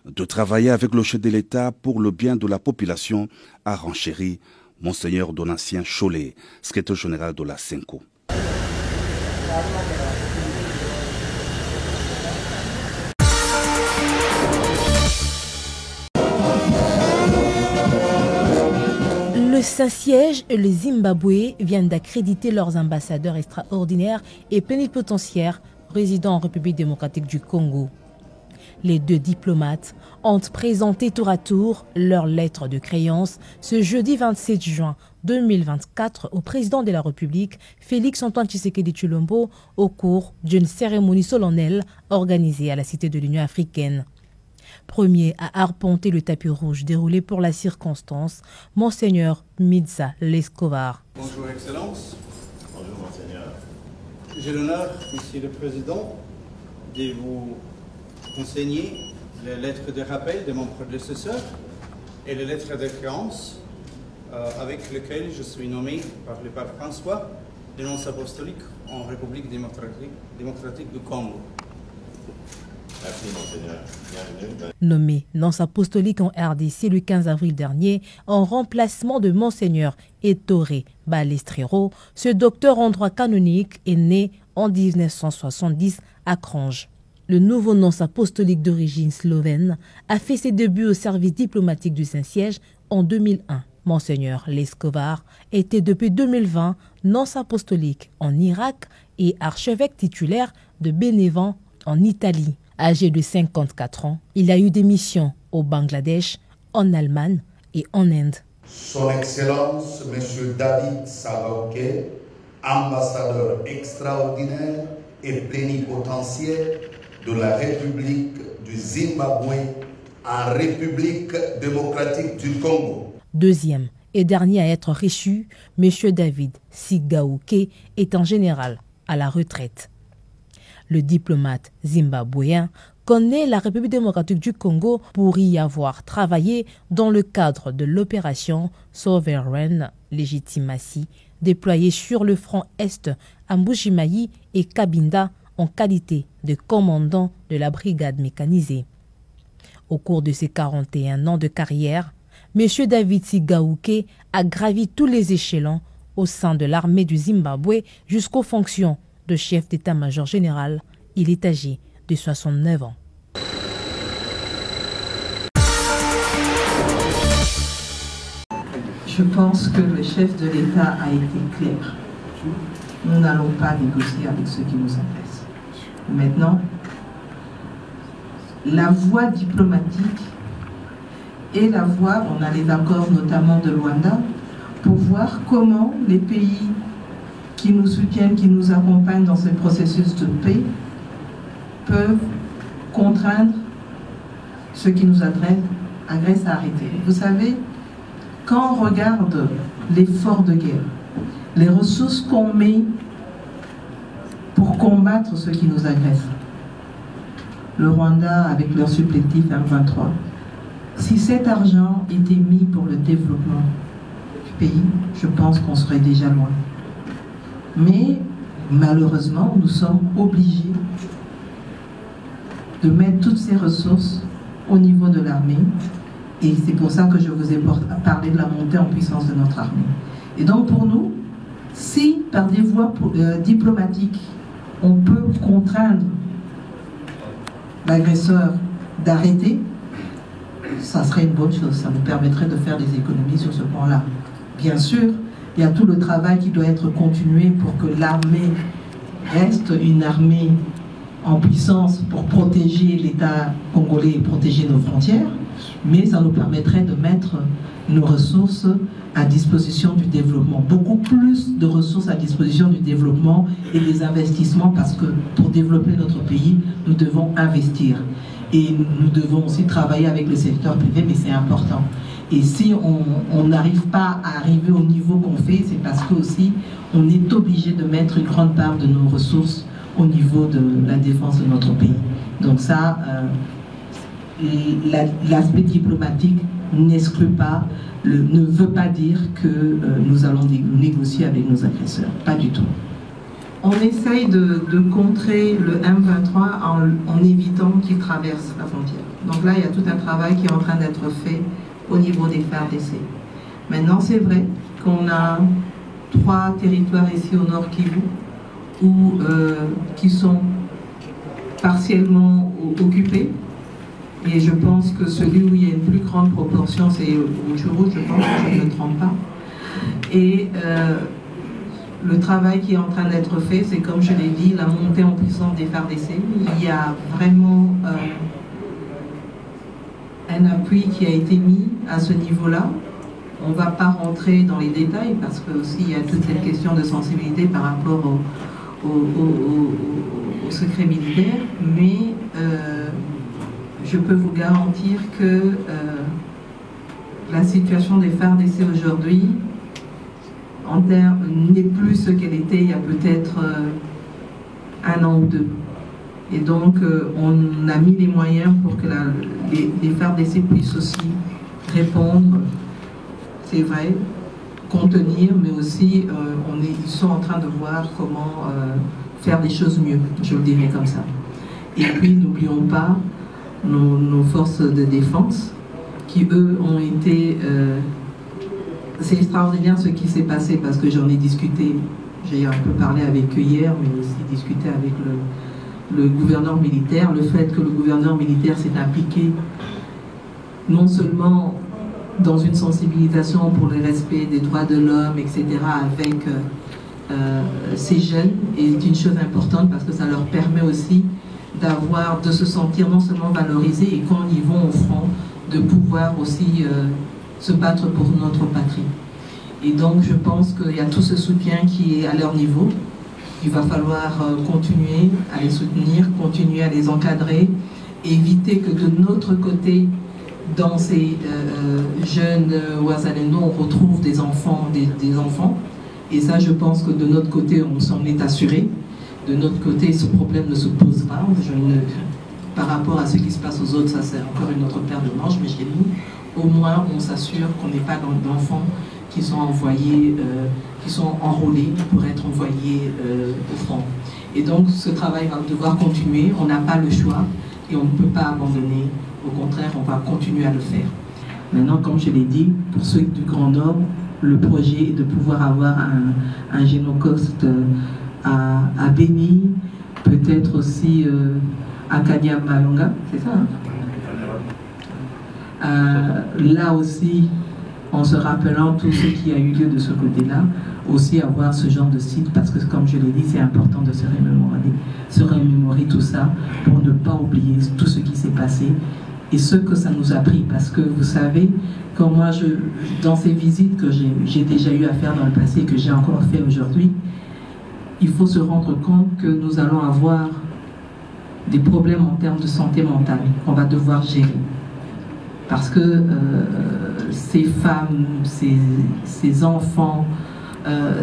[SPEAKER 2] de travailler avec le chef de l'État pour le bien de la population, a renchéri Monseigneur Donatien Cholet, secrétaire général de la SENCO.
[SPEAKER 21] Le Saint-Siège et le Zimbabwe viennent d'accréditer leurs ambassadeurs extraordinaires et plénipotentiaires résidant en République démocratique du Congo. Les deux diplomates ont présenté tour à tour leur lettre de créance ce jeudi 27 juin 2024 au président de la République, Félix Antoine Tshisekedi Tshilombo, au cours d'une cérémonie solennelle organisée à la Cité de l'Union africaine. Premier à arpenter le tapis rouge déroulé pour la circonstance, Monseigneur Midza Lescovar.
[SPEAKER 22] Bonjour Excellence. Bonjour Monseigneur. J'ai l'honneur, Monsieur le Président, de vous enseigner les lettres de rappel de mon prédécesseur et les lettres de créance avec lesquelles je suis nommé par le pape François de nonce apostolique en République démocratique du Congo. Merci Monseigneur. Bienvenue.
[SPEAKER 21] Nommé nonce apostolique en RDC le 15 avril dernier en remplacement de Monseigneur Ettore Balestrero, ce docteur en droit canonique est né en 1970 à Crange. Le nouveau nonce apostolique d'origine slovène a fait ses débuts au service diplomatique du Saint-Siège en 2001. Monseigneur Lescovar était depuis 2020 nonce apostolique en Irak et archevêque titulaire de Bénévent en Italie. Âgé de 54 ans, il a eu des missions au Bangladesh, en Allemagne et en Inde.
[SPEAKER 23] Son Excellence, M. David Savaoke, ambassadeur extraordinaire et plénipotentiaire de la République du Zimbabwe en République démocratique du Congo.
[SPEAKER 21] Deuxième et dernier à être reçu, M. David Sigauke est en général à la retraite. Le diplomate zimbabwéen connaît la République démocratique du Congo pour y avoir travaillé dans le cadre de l'opération Sovereign Legitimacy déployée sur le front Est à Mbujimayi et Cabinda en qualité de commandant de la brigade mécanisée. Au cours de ses 41 ans de carrière, M. David Sigauke a gravi tous les échelons au sein de l'armée du Zimbabwe jusqu'aux fonctions de chef d'état-major général. Il est âgé de 69 ans.
[SPEAKER 6] Je pense que le chef de l'État a été clair. Nous n'allons pas négocier avec ceux qui nous intéressent. Maintenant, la voie diplomatique et la voie, on a les accords notamment de Luanda, pour voir comment les pays qui nous soutiennent, qui nous accompagnent dans ce processus de paix, peuvent contraindre ceux qui nous agressent à arrêter. Vous savez, quand on regarde l'effort de guerre, les ressources qu'on met pour combattre ceux qui nous agressent, le Rwanda avec leur supplétif M23, si cet argent était mis pour le développement du pays, je pense qu'on serait déjà loin. Mais malheureusement, nous sommes obligés de mettre toutes ces ressources au niveau de l'armée. Et c'est pour ça que je vous ai parlé de la montée en puissance de notre armée. Et donc pour nous, si par des voies diplomatiques, on peut contraindre l'agresseur d'arrêter, ça serait une bonne chose. Ça nous permettrait de faire des économies sur ce point-là. Bien sûr, il y a tout le travail qui doit être continué pour que l'armée reste une armée en puissance pour protéger l'État congolais et protéger nos frontières, mais ça nous permettrait de mettre nos ressources à disposition du développement. Beaucoup plus de ressources à disposition du développement et des investissements, parce que pour développer notre pays, nous devons investir. Et nous devons aussi travailler avec le secteur privé, mais c'est important. Et si on n'arrive pas à arriver au niveau qu'on fait, c'est parce que aussi on est obligé de mettre une grande part de nos ressources au niveau de la défense de notre pays. Donc ça, l'aspect diplomatique n'exclut pas, ne veut pas dire que nous allons négocier avec nos agresseurs. Pas du tout. On essaye de contrer le M23 en évitant qu'il traverse la frontière. Donc là, il y a tout un travail qui est en train d'être fait au niveau des FARDC. Maintenant, c'est vrai qu'on a 3 territoires ici au Nord Kivu qui sont partiellement occupés. Et je pense que celui où il y a une plus grande proportion, c'est au Churu, je pense, que je ne me trompe pas. Et le travail qui est en train d'être fait, c'est comme je l'ai dit, la montée en puissance des FARDC. Il y a vraiment un appui qui a été mis à ce niveau-là. On ne va pas rentrer dans les détails parce que aussi il y a toute cette question de sensibilité par rapport au secret militaire, mais je peux vous garantir que la situation des FARDC aujourd'hui n'est plus ce qu'elle était il y a peut-être 1 an ou 2. Et donc on a mis les moyens pour que les FARDC puissent aussi répondre, c'est vrai, contenir, mais aussi ils sont en train de voir comment faire des choses mieux, je le dirais comme ça. Et puis n'oublions pas nos forces de défense qui eux ont été... c'est extraordinaire ce qui s'est passé parce que j'en ai discuté, j'ai un peu parlé avec eux hier, mais aussi discuté avec le gouverneur militaire, le fait que le gouverneur militaire s'est impliqué non seulement dans une sensibilisation pour le respect des droits de l'homme, etc., avec ces jeunes, est une chose importante parce que ça leur permet aussi de se sentir non seulement valorisés et quand ils vont au front, de pouvoir aussi se battre pour notre patrie. Et donc je pense qu'il y a tout ce soutien qui est à leur niveau. Il va falloir continuer à les soutenir, continuer à les encadrer, éviter que de notre côté, dans ces jeunes Ouazalendo, on retrouve des enfants. Et ça, je pense que de notre côté, on s'en est assuré. De notre côté, ce problème ne se pose pas. Par rapport à ce qui se passe aux autres, ça c'est encore une autre paire de manches, mais chez nous, au moins, on s'assure qu'on n'est pas d'enfants qui sont envoyés, qui sont enrôlés pour être envoyés au front. Et donc, ce travail va devoir continuer. On n'a pas le choix et on ne peut pas abandonner. Au contraire, on va continuer à le faire. Maintenant, comme je l'ai dit, pour ceux du Grand Nord, le projet est de pouvoir avoir un génocoste à Béni, peut-être aussi à Kanyama-Mayonga, c'est ça hein? Là aussi, en se rappelant tout ce qui a eu lieu de ce côté-là, aussi avoir ce genre de site, parce que comme je l'ai dit, c'est important de se remémorer tout ça pour ne pas oublier tout ce qui s'est passé et ce que ça nous a pris. Parce que vous savez, quand moi, dans ces visites que j'ai déjà eu à faire dans le passé et que j'ai encore fait aujourd'hui, il faut se rendre compte que nous allons avoir des problèmes en termes de santé mentale qu'on va devoir gérer. Parce que ces femmes, ces enfants,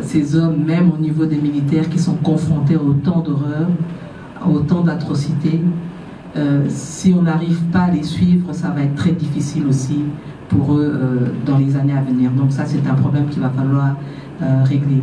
[SPEAKER 6] ces hommes, même au niveau des militaires qui sont confrontés à autant d'horreurs, à autant d'atrocités, si on n'arrive pas à les suivre, ça va être très difficile aussi pour eux dans les années à venir. Donc ça, c'est un problème qu'il va falloir régler.